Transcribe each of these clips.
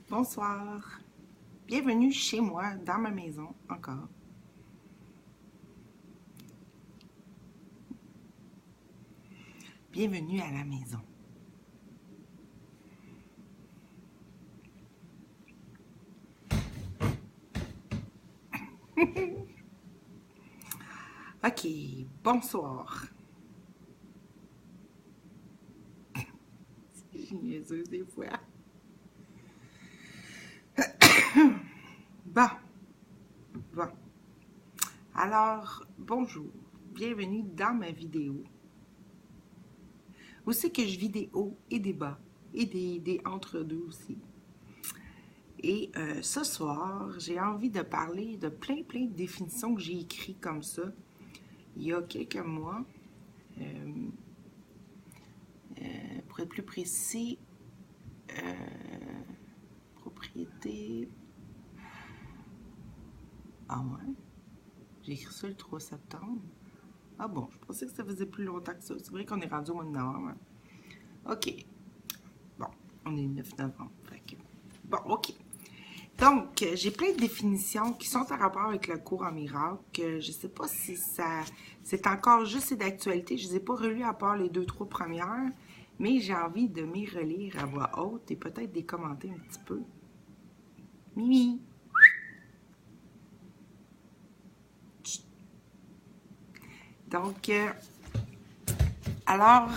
Bonsoir. Bienvenue chez moi, dans ma maison, encore. Bienvenue à la maison. OK, bonsoir. Je suis niaiseuse des fois. Bon, bon. Alors, bonjour. Bienvenue dans ma vidéo. Où c'est que je vis des hauts et des bas, et des entre-deux aussi. Et ce soir, j'ai envie de parler de plein de définitions que j'ai écrites comme ça il y a quelques mois. Pour être plus précis, propriété. Ah ouais? J'ai écrit ça le 3 septembre. Ah bon, je pensais que ça faisait plus longtemps que ça. C'est vrai qu'on est rendu au mois de novembre. OK. Bon, on est le 9 novembre. Fait que... Bon, OK. Donc, j'ai plein de définitions qui sont en rapport avec le cours en miracle. Je ne sais pas si ça c'est encore juste d'actualité. Je ne les ai pas relues à part les 2-3 premières, mais j'ai envie de m'y relire à voix haute et peut-être des commenter un petit peu. Mimi! Donc, alors,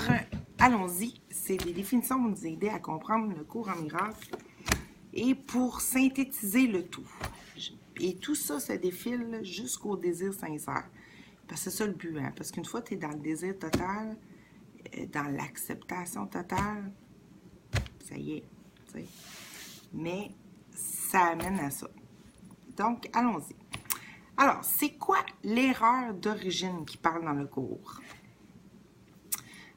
allons-y. C'est des définitions qui vont nous aider à comprendre le cours en miracle et pour synthétiser le tout. Et tout ça se défile jusqu'au désir sincère. Parce que c'est ça le but, hein? Parce qu'une fois que tu es dans le désir total, dans l'acceptation totale, ça y est, tu sais. Mais ça amène à ça. Donc, allons-y. Alors, c'est quoi l'erreur d'origine qui parle dans le cours?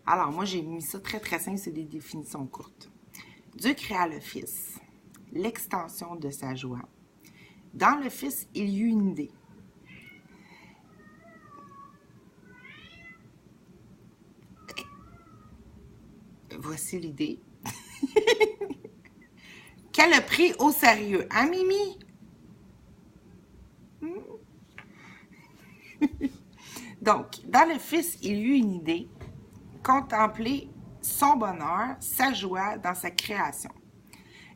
Alors, moi, j'ai mis ça très simple, c'est des définitions courtes. Dieu créa le Fils, l'extension de sa joie. Dans le Fils, il y eut une idée. Voici l'idée. Qu'elle a pris au sérieux. Hein, Mimi? Donc, dans le Fils, il y eut une idée. Contempler son bonheur, sa joie dans sa création.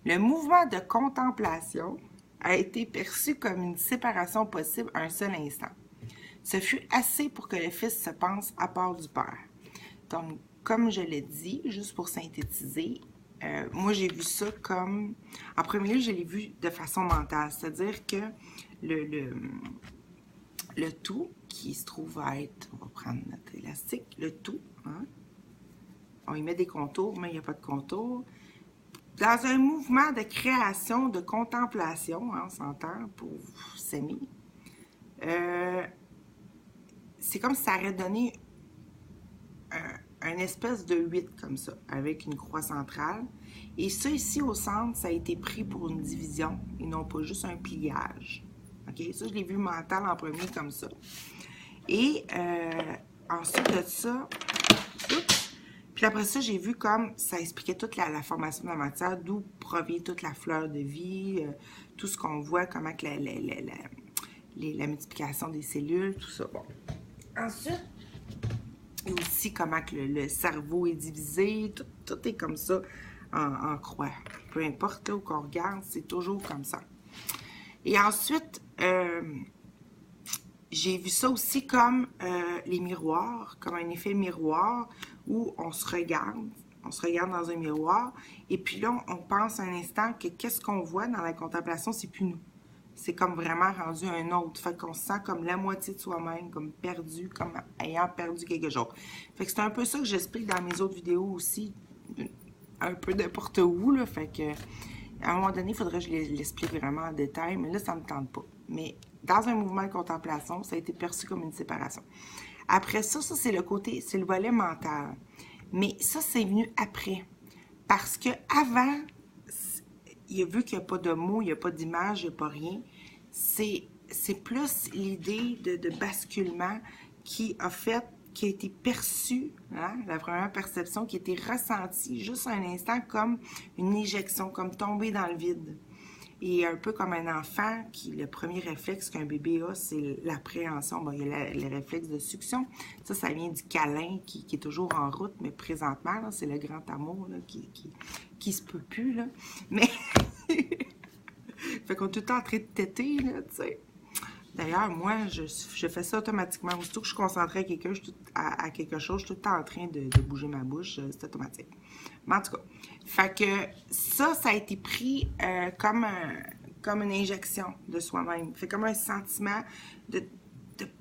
Le mouvement de contemplation a été perçu comme une séparation possible à un seul instant. Ce fut assez pour que le Fils se pense à part du Père. Donc, comme je l'ai dit, juste pour synthétiser, moi j'ai vu ça comme... En premier lieu, je l'ai vu de façon mentale, c'est-à-dire que le tout, qui se trouve à être... On va prendre notre élastique, le tout, hein? On y met des contours, mais il n'y a pas de contours. Dans un mouvement de création, de contemplation, hein, on s'entend, pour s'aimer, c'est comme si ça aurait donné un espèce de 8 comme ça, avec une croix centrale. Et ça ici au centre, ça a été pris pour une division et non pas juste un pliage. OK? Ça, je l'ai vu mental en premier comme ça. Et ensuite de ça, puis après ça, j'ai vu comme ça expliquait toute la formation de la matière, d'où provient toute la fleur de vie, tout ce qu'on voit, comment que la multiplication des cellules, tout ça. Bon. Ensuite, et aussi comment que le cerveau est divisé, tout est comme ça en croix. Peu importe là où qu'on regarde, c'est toujours comme ça. Et ensuite, j'ai vu ça aussi comme les miroirs, comme un effet miroir où on se regarde dans un miroir, et puis là, on pense un instant que qu'est-ce qu'on voit dans la contemplation, c'est plus nous. C'est comme vraiment rendu un autre. Fait qu'on se sent comme la moitié de soi-même, comme perdu, comme ayant perdu quelque chose. Fait que c'est un peu ça que j'explique dans mes autres vidéos aussi, un peu n'importe où, là. Fait que, à un moment donné, il faudrait que je l'explique vraiment en détail, mais là, ça ne me tente pas. Mais dans un mouvement de contemplation, ça a été perçu comme une séparation. Après ça, c'est le côté, c'est le volet mental. Mais ça, c'est venu après. Parce que avant, il a vu qu'il n'y a pas de mots, il n'y a pas d'image, il n'y a pas rien. C'est plus l'idée de basculement qui a fait qui a été perçue, hein, la première perception qui a été ressentie juste un instant comme une éjection, comme tomber dans le vide. Et un peu comme un enfant, le premier réflexe qu'un bébé a, c'est l'appréhension. Bon, il y a le réflexe de succion. Ça vient du câlin qui est toujours en route, mais présentement, là, c'est le grand amour là, qui se peut plus. Là. Mais, fait qu'on est tout le temps en train de téter, là, tu sais. D'ailleurs, moi, je fais ça automatiquement. Aussitôt que je suis concentrée à quelque chose, je suis tout le temps en train de bouger ma bouche. C'est automatique. Mais en tout cas, fait que ça a été pris comme une injection de soi-même. Fait comme un sentiment de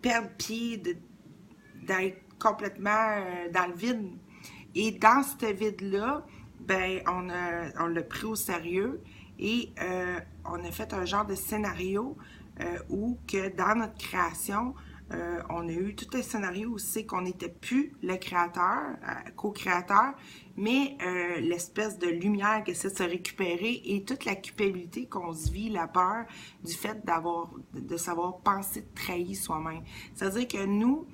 perdre pied, d'être complètement dans le vide. Et dans ce vide-là, ben, on l'a pris au sérieux et on a fait un genre de scénario où que dans notre création, on a eu tout un scénario où c'est qu'on n'était plus le créateur, co-créateur, mais l'espèce de lumière qui essaie de se récupérer et toute la culpabilité qu'on se vit, la peur du fait de savoir penser, trahir soi-même. C'est-à-dire que nous,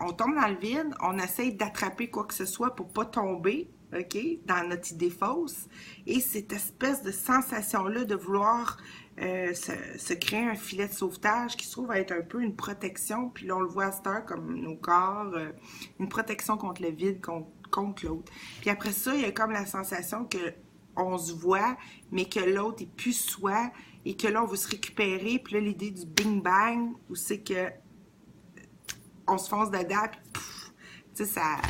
on tombe dans le vide, on essaye d'attraper quoi que ce soit pour pas tomber, OK, dans notre idée fausse. Et cette espèce de sensation-là de vouloir se créer un filet de sauvetage qui se trouve à être un peu une protection, puis là on le voit à cette heure comme nos corps, une protection contre le vide, contre l'autre. Puis après ça, il y a comme la sensation que on se voit, mais que l'autre est plus soi, et que là on veut se récupérer, puis là l'idée du bing bang, où c'est que on se fonce dedans, puis pouf, tu sais, ça...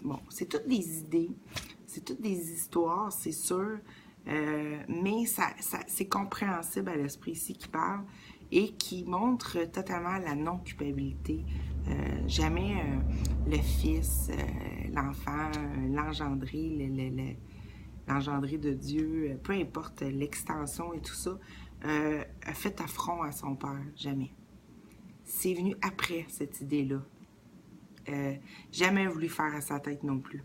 Bon, c'est toutes des idées, c'est toutes des histoires, c'est sûr, mais c'est compréhensible à l'esprit ici qui parle et qui montre totalement la non-culpabilité. Jamais le fils, l'enfant, l'engendré, l'engendré de Dieu, peu importe l'extension et tout ça, a fait affront à son père, jamais. C'est venu après cette idée-là. Jamais voulu faire à sa tête non plus.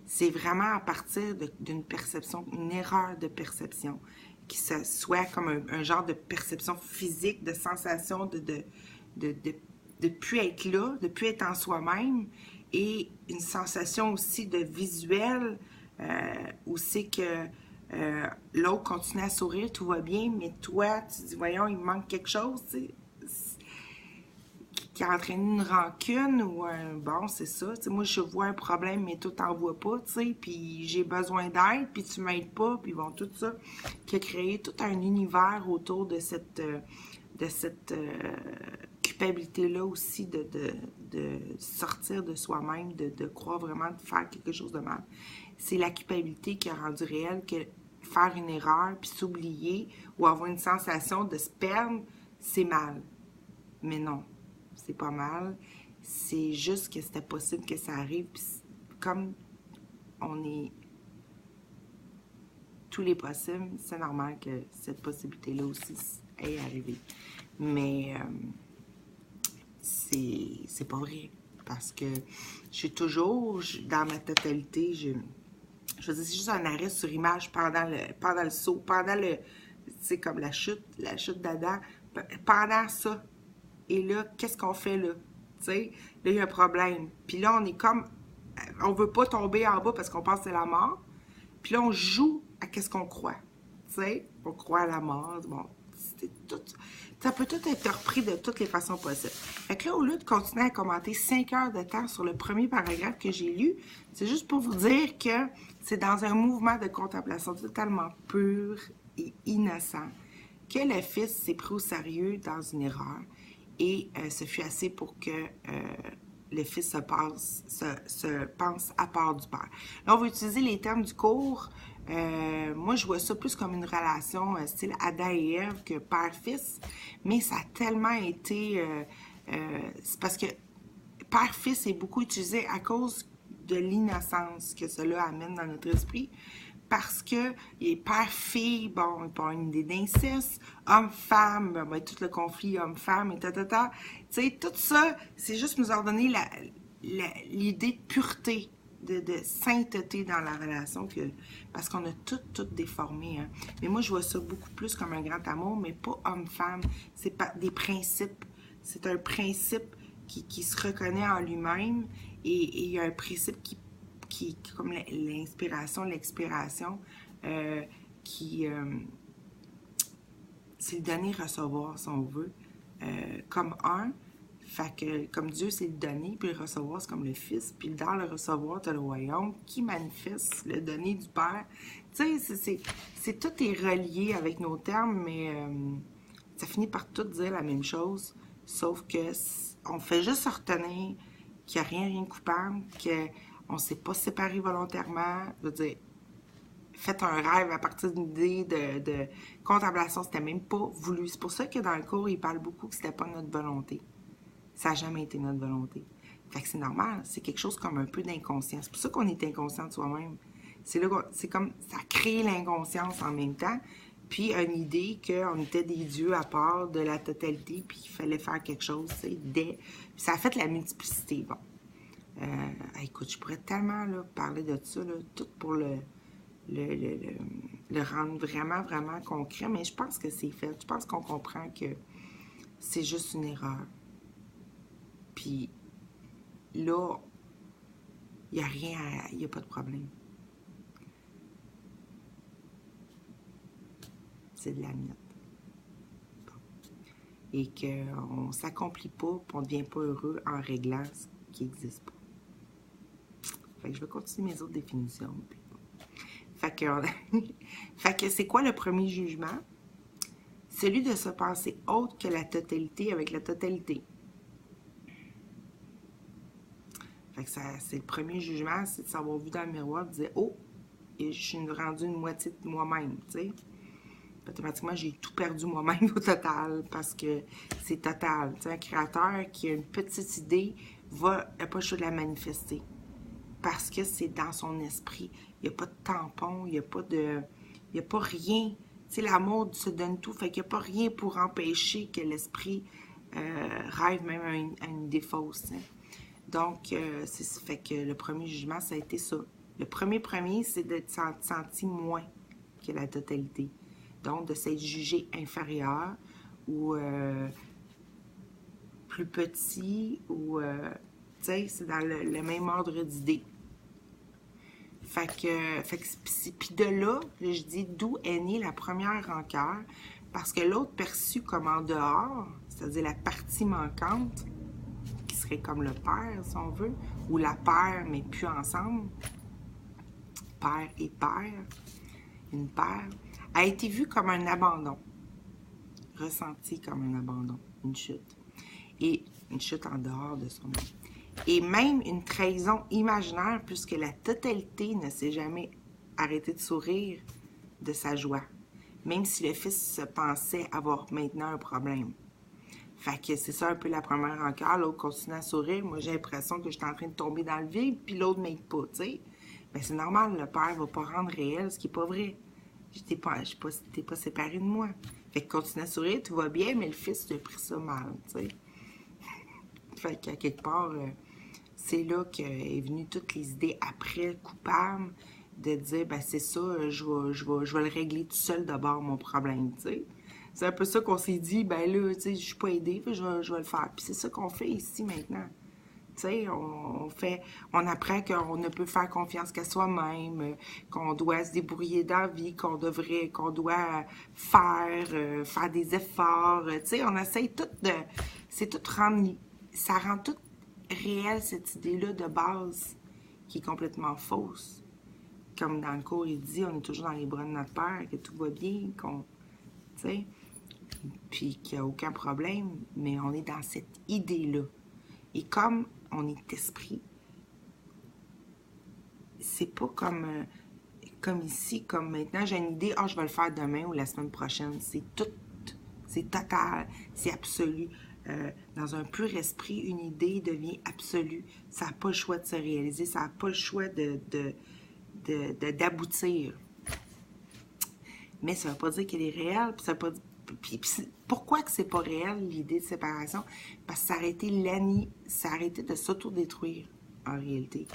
C'est vraiment à partir d'une perception, une erreur de perception, qui soit comme un genre de perception physique, de sensation de plus être là, de plus être en soi-même, et une sensation aussi de visuel, où c'est que l'autre continue à sourire, tout va bien, mais toi, tu dis, voyons, il manque quelque chose, tu sais, qui a entraîné une rancune ou un... Bon, c'est ça. Tu sais, moi, je vois un problème, mais toi, t'en vois pas, tu sais, puis j'ai besoin d'aide, puis tu m'aides pas, puis bon, tout ça, qui a créé tout un univers autour de cette culpabilité-là aussi de sortir de soi-même, de croire vraiment de faire quelque chose de mal. C'est la culpabilité qui a rendu réel que faire une erreur, puis s'oublier, ou avoir une sensation de se perdre, c'est mal. Mais non. C'est pas mal. C'est juste que c'était possible que ça arrive. Puis comme on est tous les possibles, c'est normal que cette possibilité-là aussi ait arrivé. Mais c'est pas vrai. Parce que je suis toujours, dans ma totalité, je veux dire, c'est juste un arrêt sur image pendant le saut, pendant le, c'est comme la chute d'Adam, pendant ça. Et là, qu'est-ce qu'on fait là? Tu sais, là, il y a un problème. Puis là, on est comme... On veut pas tomber en bas parce qu'on pense que c'est la mort. Puis là, on joue à qu'est-ce qu'on croit. Tu sais, on croit à la mort. Bon, c'est tout... Ça peut tout être repris de toutes les façons possibles. Fait que là, au lieu de continuer à commenter 5 heures de temps sur le premier paragraphe que j'ai lu, c'est juste pour vous dire que c'est dans un mouvement de contemplation totalement pur et innocent que le fils s'est pris au sérieux dans une erreur. Et ce fut assez pour que le fils se pense à part du père. Là, on va utiliser les termes du cours. Moi, je vois ça plus comme une relation style Adam et Ève que père-fils, mais ça a tellement été... c'est parce que père-fils est beaucoup utilisé à cause de l'innocence que cela amène dans notre esprit. Parce que les père-fille, bon, il peut y avoir une idée d'inceste, homme-femme, ben, tout le conflit homme-femme, et Tu sais, tout ça, c'est juste nous ordonner l'idée de pureté, de sainteté dans la relation, parce qu'on a tout déformé. Hein. Mais moi, je vois ça beaucoup plus comme un grand amour, mais pas homme-femme. C'est pas des principes. C'est un principe qui se reconnaît en lui-même et il y a un principe comme l'inspiration, l'expiration, qui c'est le donner-recevoir, si on veut, comme un. Fait que, comme Dieu, c'est le donner, puis le recevoir, c'est comme le Fils. Puis dans le recevoir, tu as le royaume qui manifeste le donner du Père. Tu sais, tout est relié avec nos termes, mais ça finit par tout dire la même chose. Sauf que on fait juste se retenir qu'il n'y a rien de coupable, qu'on ne s'est pas séparé volontairement. Je veux dire, faites un rêve à partir d'une idée de contemplation, c'était même pas voulu. C'est pour ça que dans le cours, il parle beaucoup que c'était pas notre volonté. Ça n'a jamais été notre volonté. Fait que c'est normal, c'est quelque chose comme un peu d'inconscience. C'est pour ça qu'on est inconscient de soi-même. C'est comme, ça crée l'inconscience en même temps, puis une idée qu'on était des dieux à part de la totalité, puis qu'il fallait faire quelque chose, puis ça a fait la multiplicité, bon. Écoute, je pourrais tellement là, parler de ça, là, tout pour le rendre vraiment, vraiment concret, mais je pense que c'est fait. Je pense qu'on comprend que c'est juste une erreur. Puis là, il n'y a rien, il n'y a pas de problème. C'est de la miette. Bon. Et qu'on ne s'accomplit pas, puis on ne devient pas heureux en réglant ce qui n'existe pas. Fait que je vais continuer mes autres définitions. Puis bon. Fait que c'est quoi le premier jugement? Celui de se penser autre que la totalité avec la totalité. Fait que c'est le premier jugement, c'est de s'avoir vu dans le miroir et de dire « Oh, je suis rendue une moitié de moi-même, tu sais. » Automatiquement, j'ai tout perdu moi-même au total, parce que c'est total. Tu sais, un créateur qui a une petite idée n'a pas le choix de la manifester. Parce que c'est dans son esprit. Il n'y a pas de tampon, il n'y a pas rien. Tu sais, l'amour se donne tout, fait qu'il n'y a pas rien pour empêcher que l'esprit rêve même à une idée fausse, tu sais. Donc, c'est fait que le premier jugement, ça a été ça. Le premier, c'est d'être senti moins que la totalité. Donc, de s'être jugé inférieur ou plus petit ou, tu sais, c'est dans le même ordre d'idées. Fait que puis de là, je dis d'où est née la première rancœur, parce que l'autre perçu comme en dehors, c'est-à-dire la partie manquante, qui serait comme le père, si on veut, ou la paire, mais plus ensemble, père et père, une paire, a été vue comme un abandon, ressenti comme un abandon, une chute, et une chute en dehors de son âme. Et même une trahison imaginaire, puisque la totalité ne s'est jamais arrêtée de sourire de sa joie, même si le fils se pensait avoir maintenant un problème. Fait que c'est ça un peu la première rancœur. L'autre continue à sourire. Moi, j'ai l'impression que je suis en train de tomber dans le vide, puis l'autre m'aide pas, tu sais. Ben, c'est normal, le père va pas rendre réel ce qui est pas vrai. T'es pas séparé de moi. Fait que continue à sourire, tout va bien, mais le fils a pris ça mal, tu sais. Fait qu'à quelque part, c'est là qu'est venue toutes les idées après, coupables, de dire, ben c'est ça, je vais le régler tout seul d'abord, mon problème, tu sais. C'est un peu ça qu'on s'est dit, ben là, tu sais, je suis pas aidée, je vais le faire. Puis c'est ça qu'on fait ici maintenant. Tu sais, on apprend qu'on ne peut faire confiance qu'à soi-même, qu'on doit se débrouiller dans la vie, qu'on doit faire des efforts. Tu sais, on essaye ça rend tout réel, cette idée-là de base, qui est complètement fausse. Comme dans le cours, il dit, on est toujours dans les bras de notre Père, que tout va bien, tu sais, puis qu'il n'y a aucun problème, mais on est dans cette idée-là. Et comme on est esprit, c'est pas comme ici, comme maintenant, j'ai une idée, je vais le faire demain ou la semaine prochaine. C'est tout, c'est total, c'est absolu. Dans un pur esprit, une idée devient absolue. Ça n'a pas le choix de se réaliser, ça n'a pas le choix d'aboutir. Mais ça ne veut pas dire qu'elle est réelle, puis ça veut pas dire. Puis pourquoi que c'est pas réel, l'idée de séparation? Parce que ça a arrêté de s'autodétruire, en réalité.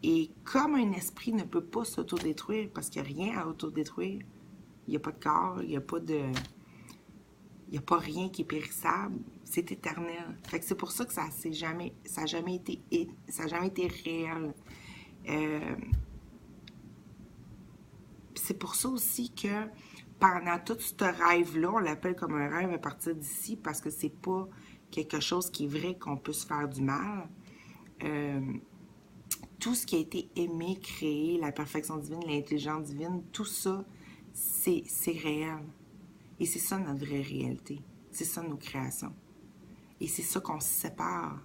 Et comme un esprit ne peut pas s'autodétruire, parce qu'il n'y a rien à autodétruire, il n'y a pas de corps, il n'y a pas de... Il n'y a pas rien qui est périssable. C'est éternel. Fait que c'est pour ça que ça n'a jamais été réel. C'est pour ça aussi que pendant tout ce rêve-là, on l'appelle comme un rêve à partir d'ici parce que c'est pas quelque chose qui est vrai qu'on peut se faire du mal. Tout ce qui a été aimé, créé, la perfection divine, l'intelligence divine, tout ça, c'est réel. Et c'est ça notre vraie réalité. C'est ça nos créations. Et c'est ça qu'on se sépare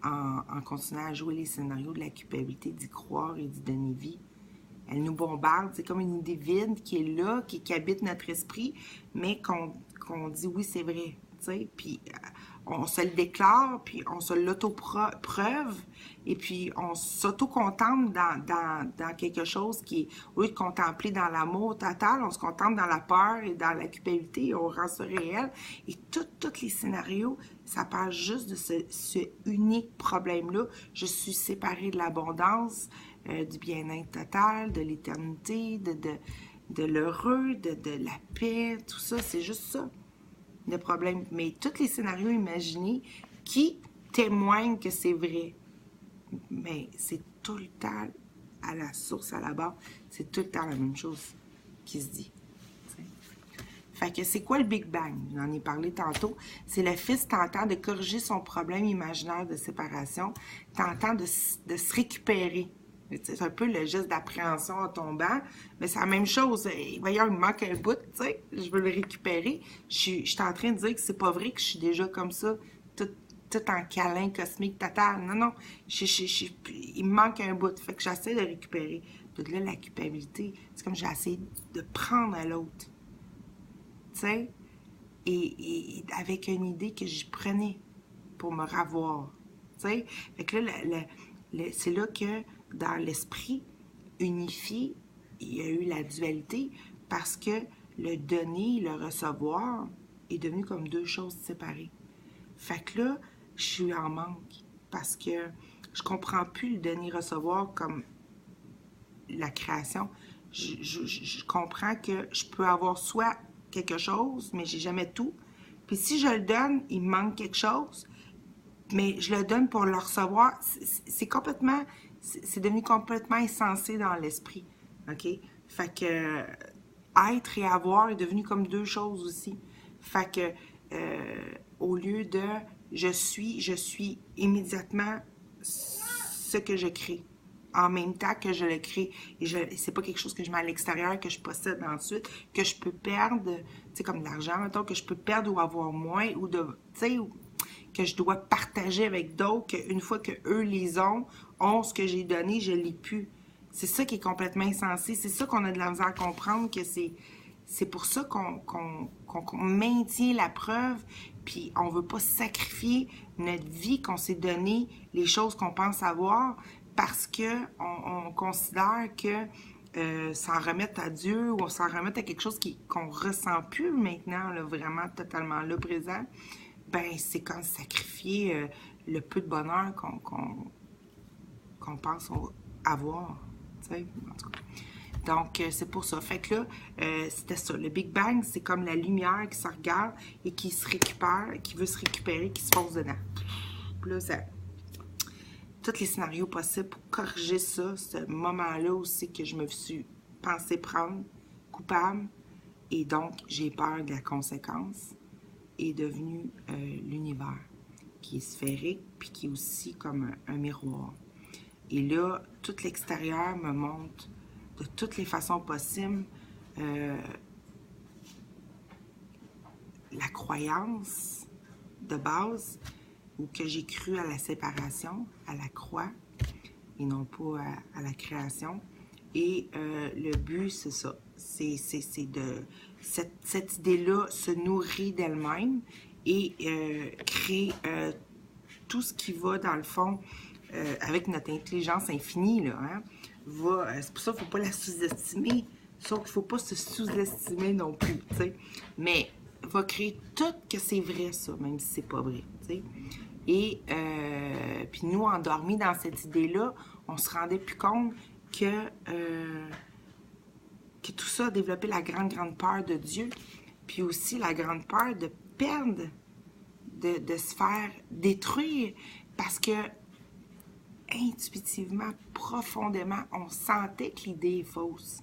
en continuant à jouer les scénarios de la culpabilité, d'y croire et d'y donner vie. Elle nous bombarde, c'est comme une idée vide qui est là, qui habite notre esprit, mais qu'on dit oui, c'est vrai. Puis on se le déclare, puis on se l'auto-preuve, et puis on s'auto-contemple dans quelque chose qui est, au lieu de contempler dans l'amour total, on se contemple dans la peur et dans la culpabilité, et on rend ça réel. Et tous les scénarios, ça parle juste de ce unique problème-là. Je suis séparée de l'abondance, du bien-être total, de l'éternité, de l'heureux, de la paix, tout ça, c'est juste ça, le problème. Mais tous les scénarios imaginés qui témoignent que c'est vrai, mais c'est tout le temps à la source, à la base, c'est tout le temps la même chose qui se dit. T'sais. Fait que c'est quoi le Big Bang? J'en ai parlé tantôt. C'est le fils tentant de corriger son problème imaginaire de séparation, tentant de se récupérer. C'est un peu le geste d'appréhension en tombant, mais c'est la même chose. Voyons, il me manque un bout, tu sais, je veux le récupérer. Je suis en train de dire que c'est pas vrai que je suis déjà comme ça, tout en câlin cosmique total. Non, non, il me manque un bout, fait que j'essaie de le récupérer. Puis là, la culpabilité, c'est comme j'essaie de prendre à l'autre, tu sais, et avec une idée que j'y prenais pour me ravoir, tu sais. Fait que là, c'est là que dans l'esprit unifié, il y a eu la dualité parce que le donner, le recevoir est devenu comme deux choses séparées. Fait que là, je suis en manque parce que je comprends plus le donner-recevoir comme la création. Je comprends que je peux avoir soit quelque chose, mais j'ai jamais tout. Puis si je le donne, il me manque quelque chose, mais je le donne pour le recevoir. C'est complètement... C'est devenu complètement insensé dans l'esprit, OK? Fait que être et avoir est devenu comme deux choses aussi. Fait que au lieu de je suis immédiatement ce que je crée, en même temps que je le crée. Et c'est pas quelque chose que je mets à l'extérieur, que je possède ensuite, que je peux perdre, tu sais, comme de l'argent, mettons, que je peux perdre ou avoir moins, ou de, tu sais, que je dois partager avec d'autres, qu'une fois qu'eux les ont ce que j'ai donné, je l'ai plus. C'est ça qui est complètement insensé. C'est ça qu'on a de la misère à comprendre, que c'est pour ça qu'on maintient la preuve, puis on veut pas sacrifier notre vie qu'on s'est donné, les choses qu'on pense avoir, parce que on considère que s'en remettre à Dieu ou s'en remettre à quelque chose qu'on ressent plus maintenant, là, vraiment totalement là, présent, ben c'est comme sacrifier le peu de bonheur qu'on pense avoir, tu sais, en tout cas. Donc, c'est pour ça. Fait que là, c'était ça. Le Big Bang, c'est comme la lumière qui se regarde et qui se récupère, qui veut se récupérer, qui se fonce dedans. Puis là, ça... Tous les scénarios possibles pour corriger ça, ce moment-là aussi que je me suis pensé prendre, coupable, et donc j'ai peur de la conséquence, est devenu l'univers, qui est sphérique, puis qui est aussi comme un miroir. Et là, tout l'extérieur me montre de toutes les façons possibles la croyance de base, ou que j'ai cru à la séparation, à la croix, et non pas à la création. Et le but, c'est ça. C'est de... Cette idée-là se nourrit d'elle-même et crée tout ce qui va, dans le fond, avec notre intelligence infinie, là, hein, c'est pour ça qu'il ne faut pas la sous-estimer, sauf qu'il ne faut pas se sous-estimer non plus, tu sais. Mais va créer tout que c'est vrai, ça, même si c'est pas vrai, tu sais. Et puis nous, endormis dans cette idée-là, on se rendait plus compte que tout ça a développé la grande peur de Dieu, puis aussi la grande peur de peine de se faire détruire parce que intuitivement, profondément, on sentait que l'idée est fausse.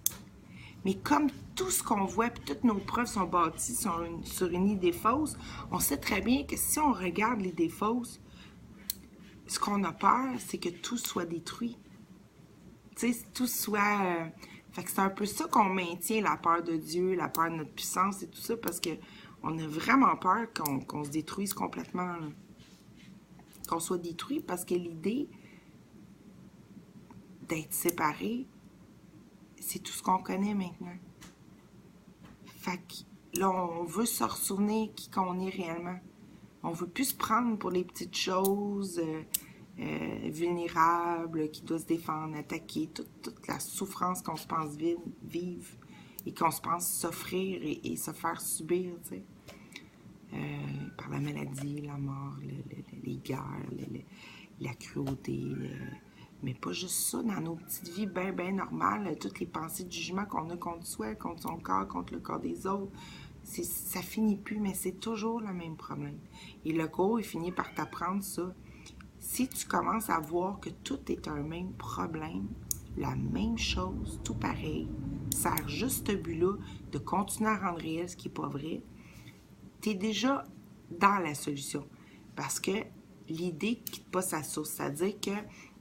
Mais comme tout ce qu'on voit, puis toutes nos preuves sont bâties sur une idée fausse, on sait très bien que si on regarde l'idée fausse, ce qu'on a peur, c'est que tout soit détruit. Tu sais, tout soit... Fait que c'est un peu ça qu'on maintient, la peur de Dieu, la peur de notre puissance et tout ça, parce que on a vraiment peur qu'on se détruise complètement, là. Qu'on soit détruit, parce que l'idée d'être séparé, c'est tout ce qu'on connaît maintenant. Fait que là, on veut se ressouvenir qui qu'on est réellement. On veut plus se prendre pour les petites choses vulnérables, qui doivent se défendre, attaquer, toute la souffrance qu'on se pense vivre et qu'on se pense s'offrir et se faire subir, tu sais. Par la maladie, la mort, les guerres, la cruauté, mais pas juste ça, dans nos petites vies bien normales, toutes les pensées de jugement qu'on a contre soi, contre son corps, contre le corps des autres, ça finit plus, mais c'est toujours le même problème. Et le cours, il finit par t'apprendre ça. Si tu commences à voir que tout est un même problème, la même chose, tout pareil, sert juste ce but-là de continuer à rendre réel ce qui n'est pas vrai, tu es déjà dans la solution. Parce que l'idée ne quitte pas sa source. C'est-à-dire que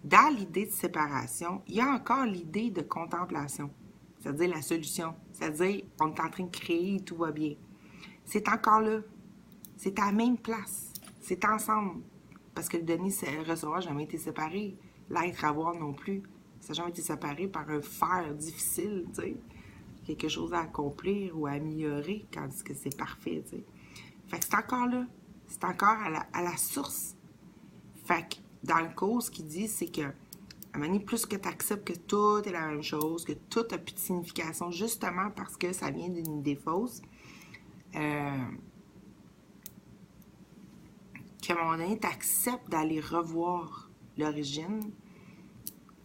dans l'idée de séparation, il y a encore l'idée de contemplation. C'est-à-dire la solution. C'est-à-dire on est en train de créer et tout va bien. C'est encore là. C'est à la même place. C'est ensemble. Parce que le donner et recevoir n'a jamais été séparé. L'être avoir non plus. Ça n'a jamais été séparé par un faire difficile, tu sais. Quelque chose à accomplir ou à améliorer, tandis que c'est parfait, tu sais. Fait que c'est encore là. C'est encore à la source. Fait que dans le cours, ce qu'il dit, c'est que à un moment donné, plus que tu acceptes que tout est la même chose, que tout n'a plus de signification, justement parce que ça vient d'une idée fausse, qu'à un moment donné, tu acceptes d'aller revoir l'origine,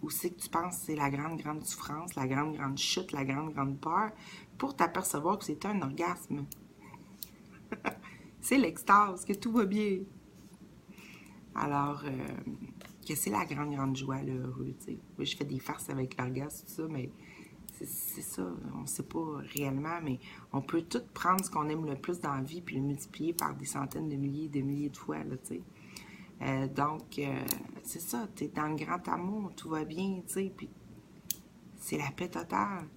où c'est que tu penses que c'est la grande souffrance, la grande chute, la grande peur, pour t'apercevoir que c'est un orgasme. C'est l'extase, que tout va bien. Alors, que c'est la grande joie, le heureux, tu sais. Oui, je fais des farces avec l'orgasme, tout ça, mais c'est ça, on ne sait pas réellement, mais on peut tout prendre ce qu'on aime le plus dans la vie puis le multiplier par des centaines de milliers de fois, là, tu sais. Donc, c'est ça, tu es dans le grand amour, tout va bien, tu sais, puis c'est la paix totale.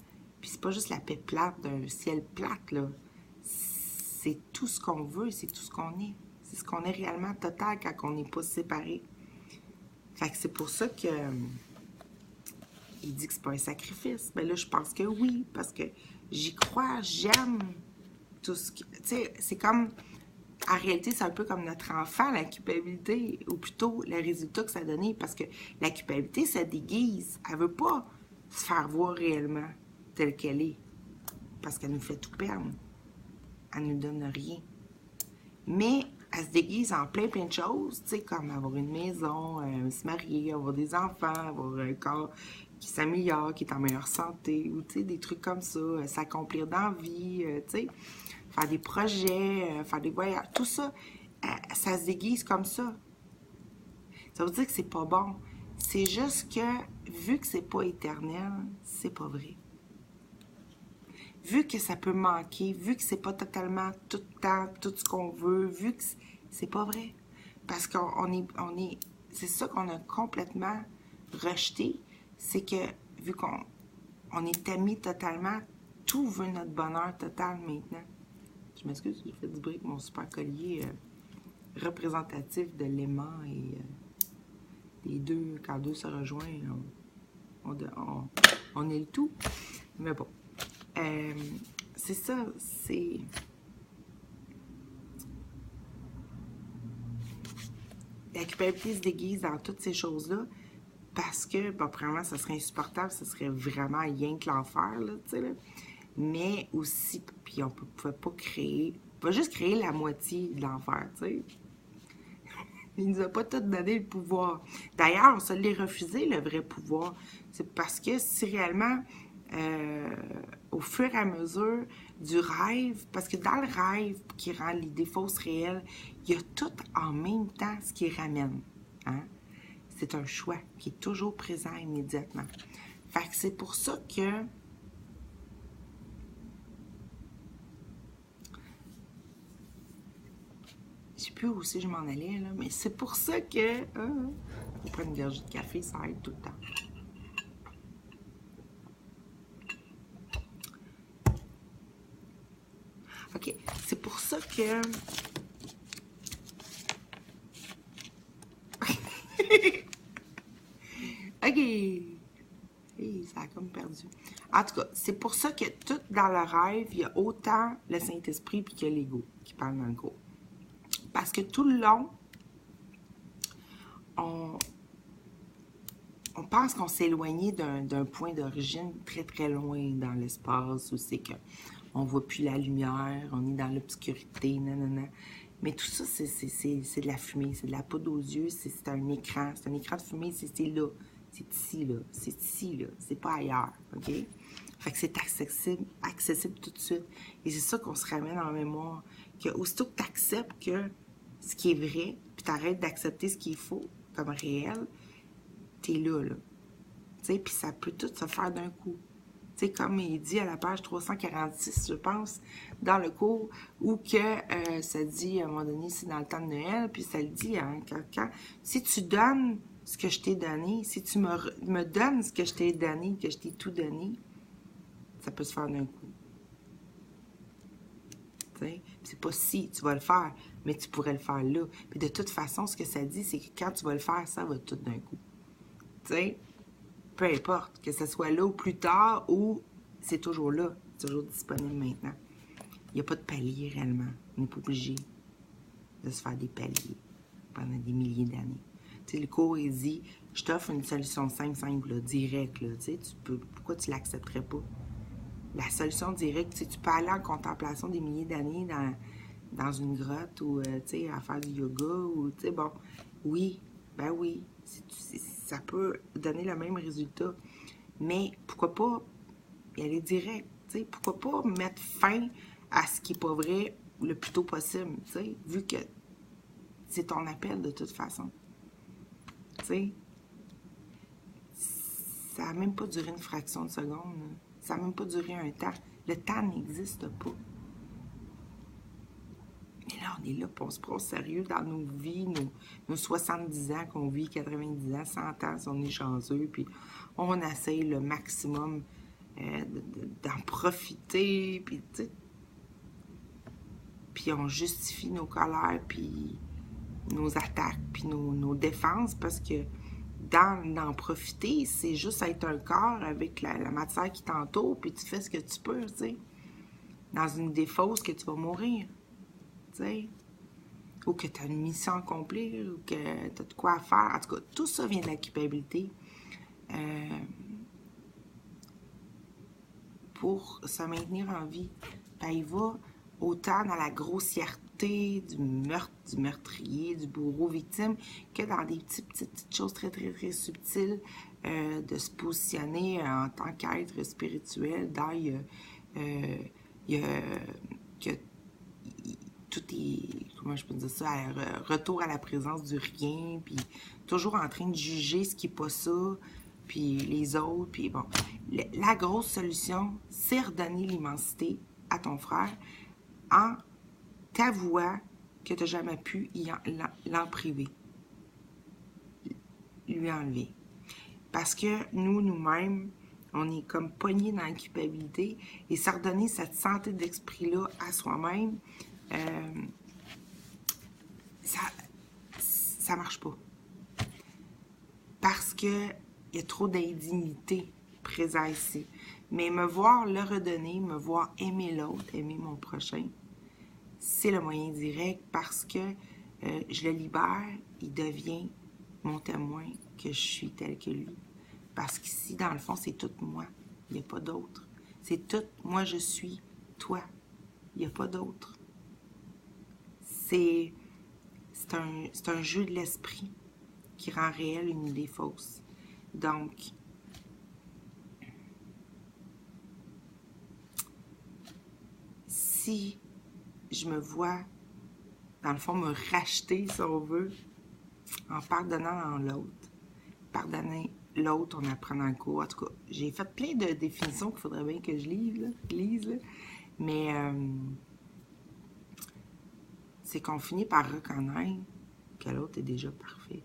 Puis c'est pas juste la paix plate d'un ciel plate, là. C'est tout ce qu'on veut, c'est tout ce qu'on est. C'est ce qu'on est réellement total quand on n'est pas séparés. Fait que c'est pour ça que il dit que c'est pas un sacrifice. Mais là, je pense que oui, parce que j'y crois, j'aime tout ce qui... Tu sais, c'est comme... En réalité, c'est un peu comme notre enfant, la culpabilité, ou plutôt le résultat que ça a donné, parce que la culpabilité, ça déguise. Elle veut pas se faire voir réellement telle qu'elle est, parce qu'elle nous fait tout perdre. Elle nous donne rien. Mais elle se déguise en plein de choses, tu sais, comme avoir une maison, se marier, avoir des enfants, avoir un corps qui s'améliore, qui est en meilleure santé, ou tu sais, des trucs comme ça, s'accomplir dans la vie, tu sais, faire des projets, faire des voyages, tout ça, ça se déguise comme ça. Ça veut dire que c'est pas bon. C'est juste que, vu que c'est pas éternel, c'est pas vrai. Vu que ça peut manquer, vu que c'est pas totalement tout le temps, tout ce qu'on veut, vu que c'est pas vrai. Parce qu'on est, c'est ça qu'on a complètement rejeté, c'est que vu qu'on est amis totalement, tout veut notre bonheur total maintenant. Je m'excuse, j'ai fait du bruit avec mon super collier représentatif de l'aimant et les deux, quand deux se rejoignent, on est le tout. Mais bon. C'est ça, c'est... La culpabilité se déguise dans toutes ces choses-là parce que, bon, premièrement, ça serait insupportable, ça serait vraiment rien que l'enfer, là, tu sais, là. Mais aussi, puis on ne pouvait pas créer, on va juste créer la moitié de l'enfer, tu sais. Il nous a pas tout donné le pouvoir. D'ailleurs, on se l'est refusé, le vrai pouvoir. C'est parce que si réellement... au fur et à mesure du rêve, parce que dans le rêve qui rend l'idée fausse réelle, il y a tout en même temps ce qui ramène. Hein? C'est un choix qui est toujours présent immédiatement. Fait que c'est pour ça que je sais plus où aussi je m'en allais, là, mais c'est pour ça que faut prendre une gorgée de café, ça aide tout le temps. OK, c'est pour ça que OK. Hey, ça a comme perdu. En tout cas, c'est pour ça que tout dans le rêve, il y a autant le Saint-Esprit puis que l'ego qui parle dans le gros. Parce que tout le long, on pense qu'on s'est éloigné d'un point d'origine très, très loin dans l'espace, où c'est qu'on ne voit plus la lumière, on est dans l'obscurité, nanana. Mais tout ça, c'est de la fumée, c'est de la poudre aux yeux, c'est un écran de fumée, c'est là, c'est ici, là, c'est pas ailleurs, OK? Fait que c'est accessible tout de suite. Et c'est ça qu'on se ramène en mémoire, que aussitôt que tu acceptes que ce qui est vrai, puis tu arrêtes d'accepter ce qui est faux comme réel, t'es là. Tu sais, puis ça peut tout se faire d'un coup. Tu sais, comme il dit à la page 346, je pense, dans le cours, où que ça dit, à un moment donné, c'est dans le temps de Noël, puis ça le dit, hein, si tu donnes ce que je t'ai donné, si tu me donnes ce que je t'ai donné, que je t'ai tout donné, ça peut se faire d'un coup. Tu sais, c'est pas si tu vas le faire, mais tu pourrais le faire là. Puis de toute façon, ce que ça dit, c'est que quand tu vas le faire, ça va tout d'un coup. Tu sais, peu importe, que ce soit là ou plus tard, ou c'est toujours là, c'est toujours disponible maintenant. Il n'y a pas de palier réellement. On n'est pas obligé de se faire des paliers pendant des milliers d'années. Tu sais, le cours, il dit, je t'offre une solution simple, là, directe, là, tu sais, pourquoi tu ne l'accepterais pas? La solution directe, tu peux aller en contemplation des milliers d'années dans une grotte ou, tu sais, à faire du yoga ou, tu sais, bon, oui, ben oui, ça peut donner le même résultat. Mais pourquoi pas y aller direct, tu sais, pourquoi pas mettre fin à ce qui n'est pas vrai le plus tôt possible, tu sais, vu que c'est ton appel de toute façon. Tu sais, ça n'a même pas duré une fraction de seconde, là. Ça n'a même pas duré un temps. Le temps n'existe pas. Mais là, on est là, puis on se prend au sérieux dans nos vies, nos 70 ans qu'on vit, 90 ans, 100 ans si on est chanceux, puis on essaye le maximum d'en profiter, puis tu sais, puis on justifie nos colères, puis nos attaques, puis nos défenses, parce que d'en profiter, c'est juste être un corps avec la matière qui t'entoure, puis tu fais ce que tu peux, tu sais, dans une idée fausse que tu vas mourir, tu sais, ou que tu as une mission à accomplir, ou que tu as de quoi faire. En tout cas, tout ça vient de la culpabilité. Pour se maintenir en vie. Ben, il va autant dans la grossièreté du meurtre, du meurtrier, du bourreau victime, que dans des petites choses très, très, très subtiles de se positionner en tant qu'être spirituel. Que tout est, comment je peux dire ça, retour à la présence du rien, puis toujours en train de juger ce qui n'est pas ça, puis les autres, puis bon. La grosse solution, c'est redonner l'immensité à ton frère en t'avouant que tu n'as jamais pu l'en priver, lui enlever. Parce que nous-mêmes, on est comme pognés dans la culpabilité, et ça redonner cette santé d'esprit-là à soi-même, ça marche pas. Parce que il y a trop d'indignité présent ici. Mais me voir le redonner, me voir aimer l'autre, aimer mon prochain, c'est le moyen direct parce que je le libère, il devient mon témoin que je suis tel que lui. Parce qu'ici, dans le fond, c'est tout moi. Il n'y a pas d'autre. C'est tout moi, je suis toi. Il n'y a pas d'autre. C'est un jeu de l'esprit qui rend réel une idée fausse. Donc, si je me vois, dans le fond, me racheter, si on veut, en pardonnant dans l'autre. Pardonner l'autre, on apprend dans le cours. En tout cas, j'ai fait plein de définitions qu'il faudrait bien que je lise là. Mais c'est qu'on finit par reconnaître que l'autre est déjà parfait.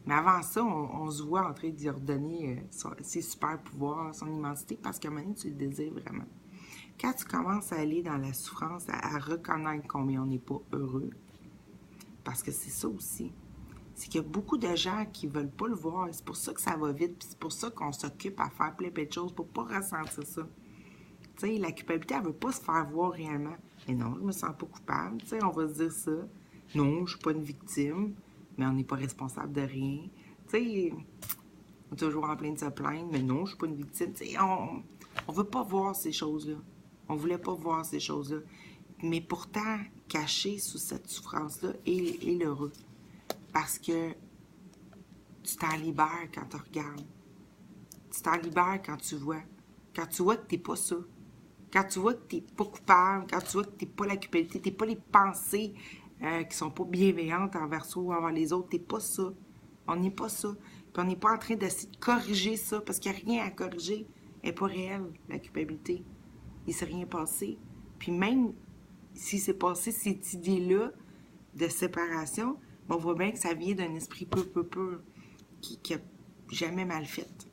Mais avant ça, on se voit en train d'y redonner ses super pouvoirs, son immensité, parce qu'à un moment donné, tu le désires vraiment. Quand tu commences à aller dans la souffrance, à reconnaître combien on n'est pas heureux, parce que c'est ça aussi, c'est qu'il y a beaucoup de gens qui ne veulent pas le voir. C'est pour ça que ça va vite, puis c'est pour ça qu'on s'occupe à faire plein de choses pour ne pas ressentir ça. Tu sais, la culpabilité, elle ne veut pas se faire voir réellement. Mais non, je me sens pas coupable. Tu sais, on va se dire ça. Non, je suis pas une victime, mais on n'est pas responsable de rien. Tu sais, on est toujours en train de se plaindre, mais non, je suis pas une victime. Tu sais, on veut pas voir ces choses-là. On voulait pas voir ces choses-là. Mais pourtant, caché sous cette souffrance-là est l'heureux. Parce que tu t'en libères quand tu regardes. Tu t'en libères quand tu vois. Quand tu vois que t'es pas ça. Quand tu vois que t'es pas coupable, quand tu vois que t'es pas la culpabilité, t'es pas les pensées qui sont pas bienveillantes envers soi ou envers les autres, t'es pas ça. On n'est pas ça. Puis on n'est pas en train d'essayer de corriger ça, parce qu'il n'y a rien à corriger. Elle n'est pas réelle, la culpabilité. Il ne s'est rien passé. Puis même s'il s'est passé cette idée-là de séparation, on voit bien que ça vient d'un esprit peu, qui a jamais mal fait.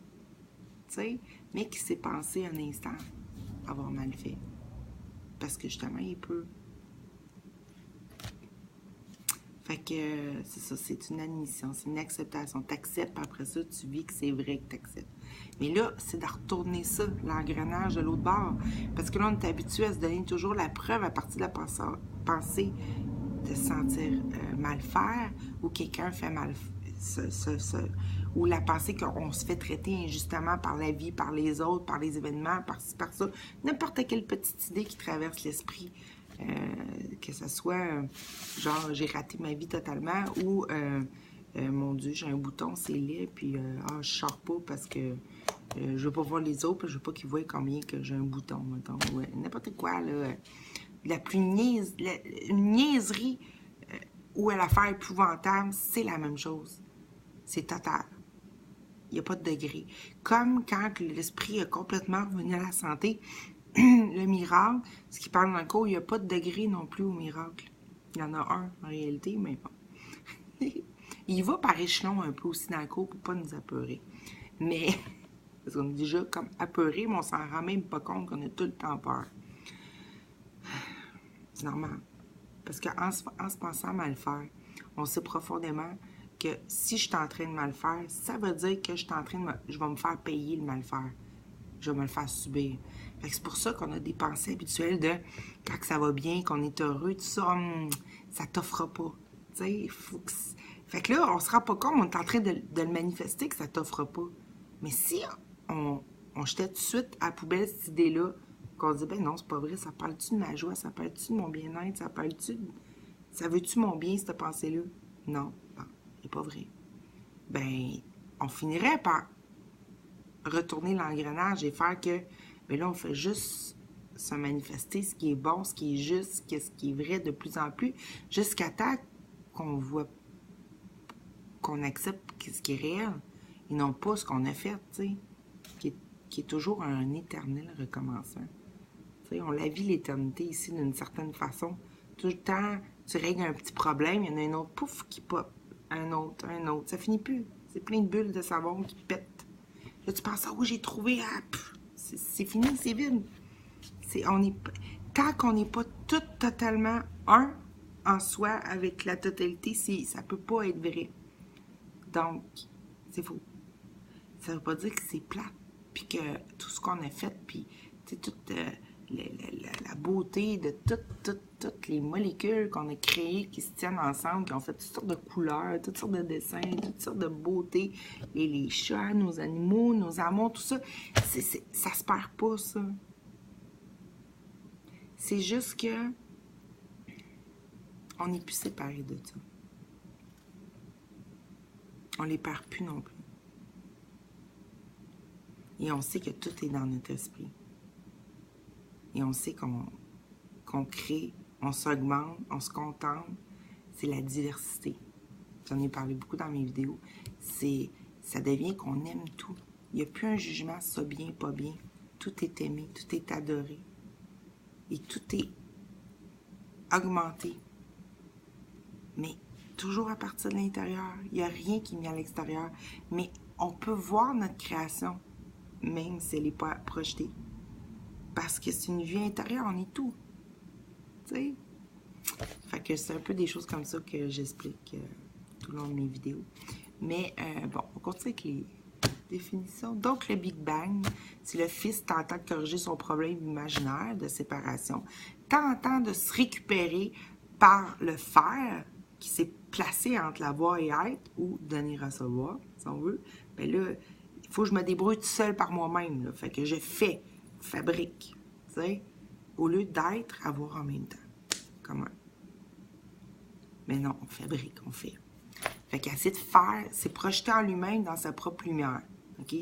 Tu sais, mais qui s'est pensé un instant avoir mal fait. Parce que justement, il peut. Fait que c'est ça, c'est une admission, c'est une acceptation. T'acceptes, puis après ça, tu vis que c'est vrai que t'acceptes. Mais là, c'est de retourner ça, l'engrenage de l'autre bord. Parce que là, on est habitué à se donner toujours la preuve à partir de la pensée de se sentir mal faire, ou quelqu'un fait mal ou la pensée qu'on se fait traiter injustement par la vie, par les autres, par les événements, par ci, par ça. N'importe quelle petite idée qui traverse l'esprit. Que ce soit genre j'ai raté ma vie totalement ou mon Dieu, j'ai un bouton, c'est laid, puis je sors pas parce que je veux pas voir les autres, puis je veux pas qu'ils voient combien que j'ai un bouton, mettons. Ouais, n'importe quoi, là. Une niaiserie ou à l'affaire épouvantable, c'est la même chose. C'est total. Il n'y a pas de degré. Comme quand l'esprit est complètement revenu à la santé, le miracle, ce qui parle dans le cours, il n'y a pas de degré non plus au miracle. Il y en a un en réalité, mais bon. Il va par échelon un peu aussi dans le cours pour ne pas nous apeurer. Mais, parce qu'on est déjà comme apeuré, mais on s'en rend même pas compte qu'on a tout le temps peur. C'est normal. Parce qu'en se pensant mal faire, on sait profondément que si je suis en train de mal faire, ça veut dire que je vais me faire payer le mal faire. Je vais me le faire subir. Fait que c'est pour ça qu'on a des pensées habituelles de quand ça va bien, qu'on est heureux, tout ça, ça t'offre pas. Tu sais, fait que là, on se rend pas compte, on est en train de le manifester que ça t'offre pas. Mais si on jetait tout de suite à la poubelle cette idée-là, qu'on dit, ben non, c'est pas vrai, ça parle-tu de ma joie, ça parle-tu de mon bien-être, ça veut-tu mon bien, cette pensée-là? Non, c'est pas vrai. Ben, on finirait par retourner l'engrenage et faire que, mais là, on fait juste se manifester ce qui est bon, ce qui est juste, ce qui est vrai de plus en plus, jusqu'à temps qu'on voit, qu'on accepte ce qui est réel, et non pas ce qu'on a fait, tu sais, qui est toujours un éternel recommencement. Tu sais, on la vit l'éternité ici d'une certaine façon. Tout le temps, tu règles un petit problème, il y en a un autre, pouf, qui pop, un autre. Ça finit plus. C'est plein de bulles de savon qui pètent. Là, tu penses, oh, j'ai trouvé, c'est fini, c'est vide. Tant qu'on n'est pas tout totalement un en soi avec la totalité, ça peut pas être vrai. Donc, c'est faux. Ça veut pas dire que c'est plate, puis que tout ce qu'on a fait, puis toute la beauté de toutes les molécules qu'on a créées, qui se tiennent ensemble, qui ont fait toutes sortes de couleurs, toutes sortes de dessins, toutes sortes de beautés, les chats, nos animaux, nos amours, tout ça, ça se perd pas, ça. C'est juste que on n'est plus séparés de ça. On les perd plus non plus. Et on sait que tout est dans notre esprit. Et on sait qu'on qu'on crée, on s'augmente, on se contente, c'est la diversité. J'en ai parlé beaucoup dans mes vidéos. Ça devient qu'on aime tout. Il n'y a plus un jugement, ça bien, pas bien. Tout est aimé, tout est adoré. Et tout est augmenté. Mais toujours à partir de l'intérieur. Il n'y a rien qui est mis à l'extérieur. Mais on peut voir notre création, même si elle n'est pas projetée. Parce que c'est une vue intérieure, on est tout. Tu sais? Fait que c'est un peu des choses comme ça que j'explique tout le long de mes vidéos. Mais bon, on continue avec les définitions. Donc, le Big Bang, c'est le fils tentant de corriger son problème imaginaire de séparation, tentant de se récupérer par le faire qui s'est placé entre l'avoir et être, ou donner-recevoir, si on veut. Bien là, il faut que je me débrouille tout seul par moi-même. Là. Fait que je fais, fabrique, tu sais, au lieu d'être, avoir en même temps. Comment? Mais non, on fabrique, on fait. Fait qu'essayer de faire, c'est projeter en lui-même dans sa propre lumière. OK?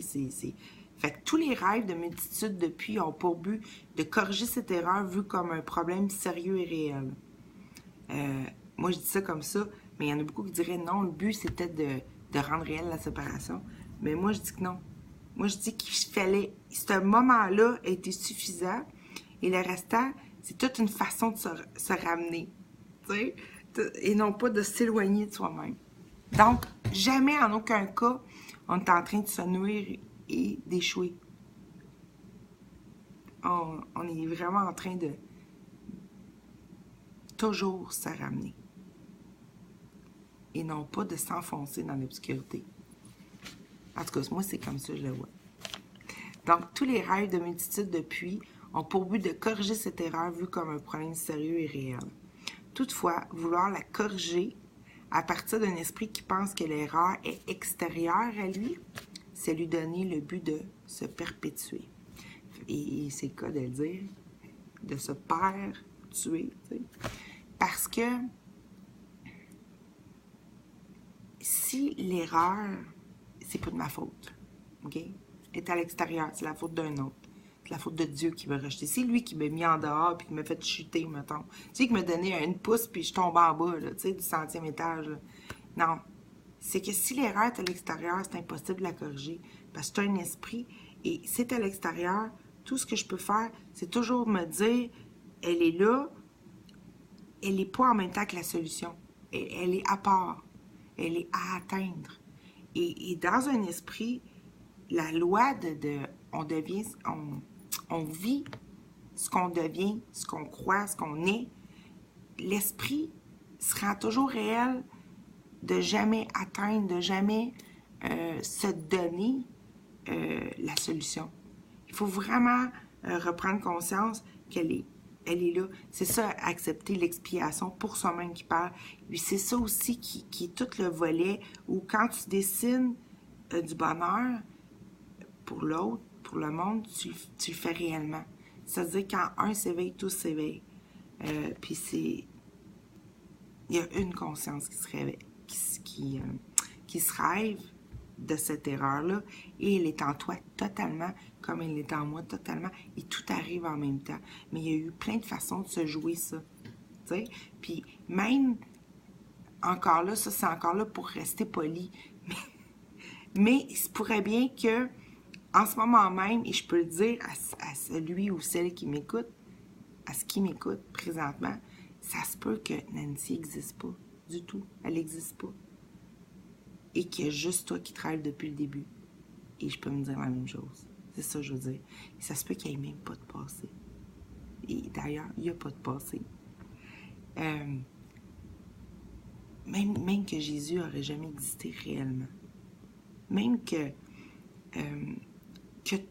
Fait que tous les rêves de multitude depuis ont pour but de corriger cette erreur vue comme un problème sérieux et réel. Moi, je dis ça comme ça, mais il y en a beaucoup qui diraient non, le but, c'était de rendre réelle la séparation. Mais moi, je dis que non. Moi, je dis qu'il fallait... Ce moment-là a été suffisant et le restant, c'est toute une façon de se ramener. Tu sais? Et non pas de s'éloigner de soi-même. Donc, jamais, en aucun cas, on est en train de se nuire et d'échouer. On est vraiment en train de toujours se ramener. Et non pas de s'enfoncer dans l'obscurité. En tout cas, moi, c'est comme ça que je le vois. Donc, tous les rêves de multitude depuis ont pour but de corriger cette erreur vue comme un problème sérieux et réel. Toutefois, vouloir la corriger à partir d'un esprit qui pense que l'erreur est extérieure à lui, c'est lui donner le but de se perpétuer. Et c'est le cas de le dire, de se perpétuer, tu sais. Parce que si l'erreur, c'est pas de ma faute, OK? Est à l'extérieur, c'est la faute d'un autre. C'est la faute de Dieu qui m'a rejeté. C'est lui qui m'a mis en dehors puis qui m'a fait chuter, mettons. Tu sais, qui m'a donné une pouce puis je tombe en bas, là, tu sais, du 100e étage. Là. Non. C'est que si l'erreur est à l'extérieur, c'est impossible de la corriger. Parce que c'est un esprit et c'est à l'extérieur, tout ce que je peux faire, c'est toujours me dire, elle est là, elle n'est pas en même temps que la solution. Elle est à part. Elle est à atteindre. Et dans un esprit, la loi on vit ce qu'on devient, ce qu'on croit, ce qu'on est. L'esprit se rend toujours réel de jamais atteindre, de jamais se donner la solution. Il faut vraiment reprendre conscience qu'elle est là. C'est ça, accepter l'expiation pour soi-même qui parle. Puis c'est ça aussi qui est tout le volet où quand tu dessines du bonheur pour l'autre, pour le monde, tu le fais réellement. C'est-à-dire quand un s'éveille, tout s'éveille. Puis c'est... Il y a une conscience qui se réveille, qui se rêve de cette erreur-là, et elle est en toi totalement, comme elle est en moi totalement, et tout arrive en même temps. Mais il y a eu plein de façons de se jouer ça. T'sais? Puis même, encore là, ça c'est encore là pour rester poli, mais il se pourrait bien que, en ce moment même, et je peux le dire à celui ou celle qui m'écoute, à ce qui m'écoute présentement, ça se peut que Nancy n'existe pas du tout. Elle n'existe pas. Et qu'il y a juste toi qui travailles depuis le début. Et je peux me dire la même chose. C'est ça que je veux dire. Et ça se peut qu'il n'y ait même pas de passé. Et d'ailleurs, il n'y a pas de passé. Même que Jésus n'aurait jamais existé réellement. Même que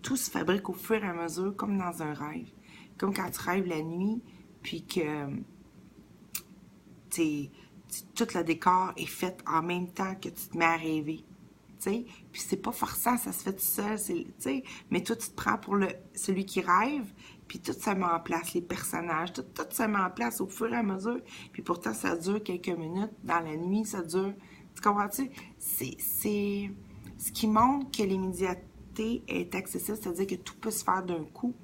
tout se fabrique au fur et à mesure, comme dans un rêve. Comme quand tu rêves la nuit, puis que tout le décor est fait en même temps que tu te mets à rêver. T'sais? Puis c'est pas forçant, ça se fait tout seul. Mais toi, tu te prends pour celui qui rêve, puis tout se met en place, les personnages, tout se met en place au fur et à mesure. Puis pourtant, ça dure quelques minutes. Dans la nuit, ça dure... Tu comprends-tu? C'est ce qui montre que l'immédiateté est accessible, c'est-à-dire que tout peut se faire d'un coup,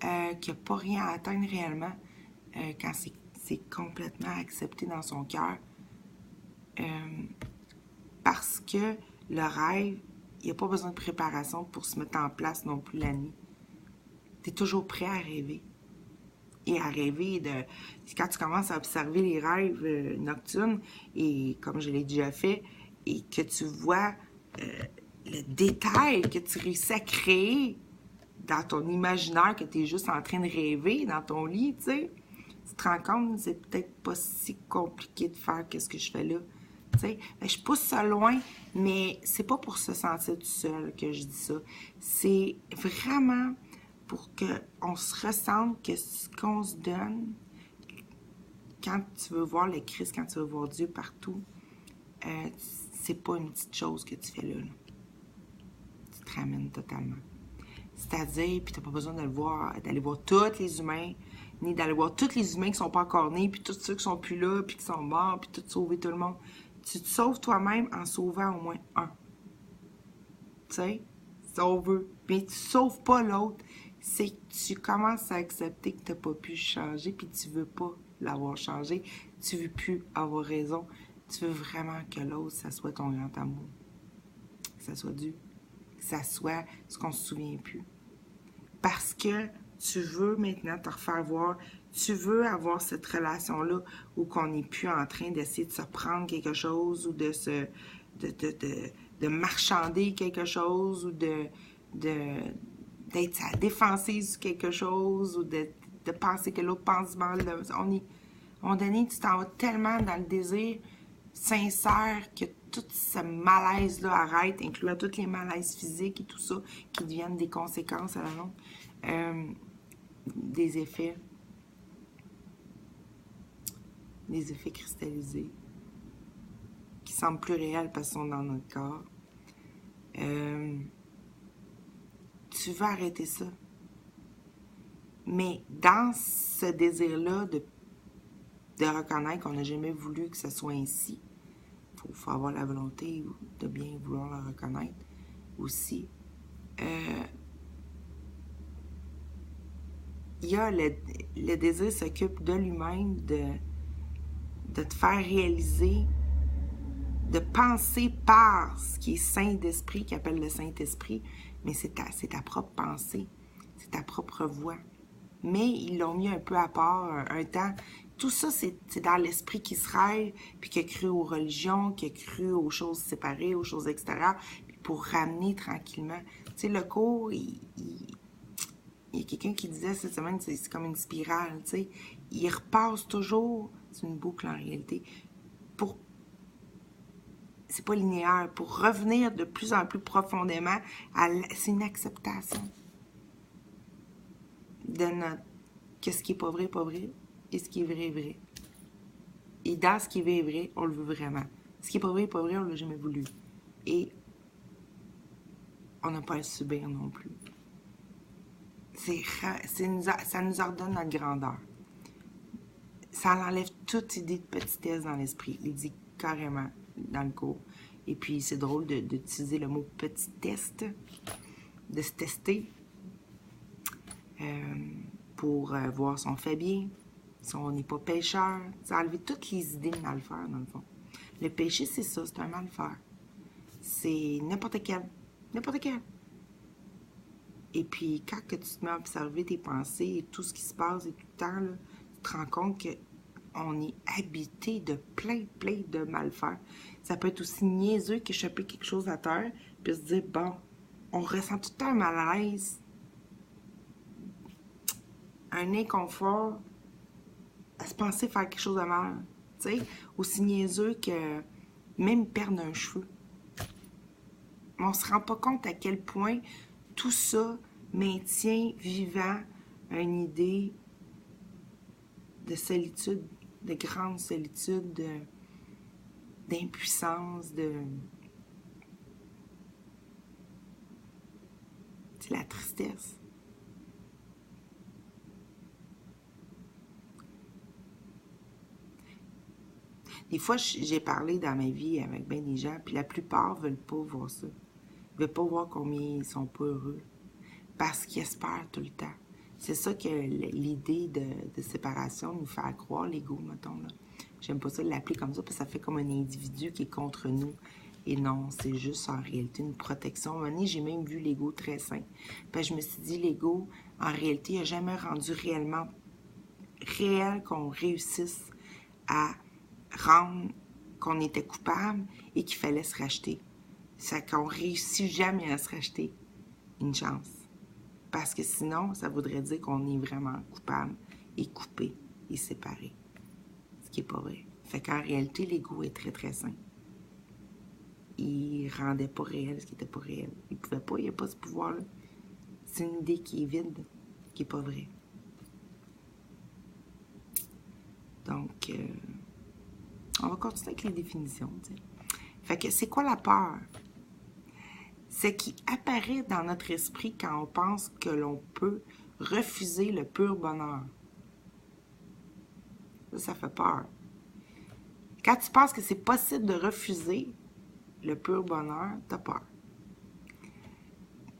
qu'il n'y a pas rien à atteindre réellement. quand c'est complètement accepté dans son cœur. Parce que le rêve, il n'y a pas besoin de préparation pour se mettre en place non plus la nuit. Tu es toujours prêt à rêver. Et à rêver de... Quand tu commences à observer les rêves nocturnes, et comme je l'ai déjà fait, et que tu vois le détail que tu réussis à créer dans ton imaginaire, que tu es juste en train de rêver dans ton lit, tu sais, tu te rends compte que c'est peut-être pas si compliqué de faire qu'est-ce que je fais là. T'sais, je pousse ça loin, mais c'est pas pour se sentir tout seul que je dis ça. C'est vraiment pour qu'on se ressente que ce qu'on se donne, quand tu veux voir le Christ, quand tu veux voir Dieu partout, c'est pas une petite chose que tu fais là. Tu te ramènes totalement. C'est-à-dire, puis t'as pas besoin d'aller voir tous les humains, ni d'aller voir tous les humains qui sont pas encore nés, puis tous ceux qui sont plus là, puis qui sont morts, puis tout sauver tout le monde. Tu te sauves toi-même en sauvant au moins un. Tu sais, si on veut. Mais tu sauves pas l'autre. C'est que tu commences à accepter que tu n'as pas pu changer, puis tu veux pas l'avoir changé. Tu veux plus avoir raison. Tu veux vraiment que l'autre, ça soit ton grand amour. Que ça soit Dieu. Que ça soit ce qu'on se souvient plus. Parce que tu veux maintenant te refaire voir, tu veux avoir cette relation-là où qu'on n'est plus en train d'essayer de se prendre quelque chose ou de se de marchander quelque chose ou d'être à la défensive sur quelque chose ou de penser que l'autre pense mal. À un moment donné, tu t'en vas tellement dans le désir sincère que tout ce malaise-là arrête, incluant tous les malaises physiques et tout ça, qui deviennent des conséquences à la longue, des effets cristallisés, qui semblent plus réels parce qu'ils sont dans notre corps. Tu veux arrêter ça. Mais dans ce désir-là de reconnaître qu'on n'a jamais voulu que ce soit ainsi, il faut avoir la volonté de bien vouloir le reconnaître aussi. Il y a le désir s'occupe de lui-même de te faire réaliser, de penser par ce qui est saint d'esprit, qu'il appelle le Saint-Esprit, mais c'est ta propre pensée, c'est ta propre voix. Mais ils l'ont mis un peu à part un temps. Tout ça, c'est dans l'esprit qui se rêve, puis qui a cru aux religions, qui a cru aux choses séparées, aux choses extérieures, puis pour ramener tranquillement. Tu sais, le cours, il y a quelqu'un qui disait cette semaine, c'est comme une spirale, tu sais. Il repasse toujours, c'est une boucle en réalité, c'est pas linéaire, pour revenir de plus en plus profondément c'est une acceptation de que ce qui est pas vrai, et ce qui est vrai, est vrai. Et dans ce qui est vrai, est vrai, on le veut vraiment. Ce qui est pas vrai, on l'a jamais voulu. Et on n'a pas à le subir non plus. Ça nous ordonne notre grandeur. Ça enlève toute idée de petitesse dans l'esprit. Il dit carrément dans le cours. Et puis, c'est drôle d'utiliser le mot petitesse, de se tester pour voir si on fait bien, si on n'est pas pécheur. Ça enlever toutes les idées de mal faire, dans le fond. Le péché, c'est ça, c'est un mal faire. C'est n'importe quel. N'importe quel. Et puis, quand que tu te mets à observer tes pensées et tout ce qui se passe et tout le temps, là, tu te rends compte qu'on est habité de plein de malfaire. Ça peut être aussi niaiseux qu'échapper quelque chose à terre, puis se dire, bon, on ressent tout le temps un malaise, un inconfort à se penser faire quelque chose de mal. Tu sais, aussi niaiseux que même perdre un cheveu. Mais on se rend pas compte à quel point tout ça maintient vivant une idée de solitude, de grande solitude, d'impuissance, c'est la tristesse. Des fois, j'ai parlé dans ma vie avec bien des gens, puis la plupart ne veulent pas voir ça. Ils ne veulent pas voir combien ils sont pas heureux. Parce qu'ils espèrent tout le temps. C'est ça que l'idée de séparation nous fait croire, l'ego, mettons, là. J'aime pas ça l'appeler comme ça, parce que ça fait comme un individu qui est contre nous. Et non, c'est juste en réalité une protection. À un moment donné, j'ai même vu l'ego très sain. Puis je me suis dit, l'ego, en réalité, il n'a jamais rendu réellement réel qu'on réussisse à rendre qu'on était coupable et qu'il fallait se racheter. C'est qu'on réussit jamais à se racheter une chance. Parce que sinon, ça voudrait dire qu'on est vraiment coupable et coupé et séparé. Ce qui n'est pas vrai. Fait qu'en réalité, l'ego est très, très sain. Il rendait pas réel ce qui n'était pas réel. Il pouvait pas, il n'y a pas ce pouvoir-là. C'est une idée qui est vide, qui n'est pas vraie. Donc, on va continuer avec les définitions. T'sais. Fait que c'est quoi la peur? C'est qui apparaît dans notre esprit quand on pense que l'on peut refuser le pur bonheur. Ça fait peur. Quand tu penses que c'est possible de refuser le pur bonheur, t'as peur.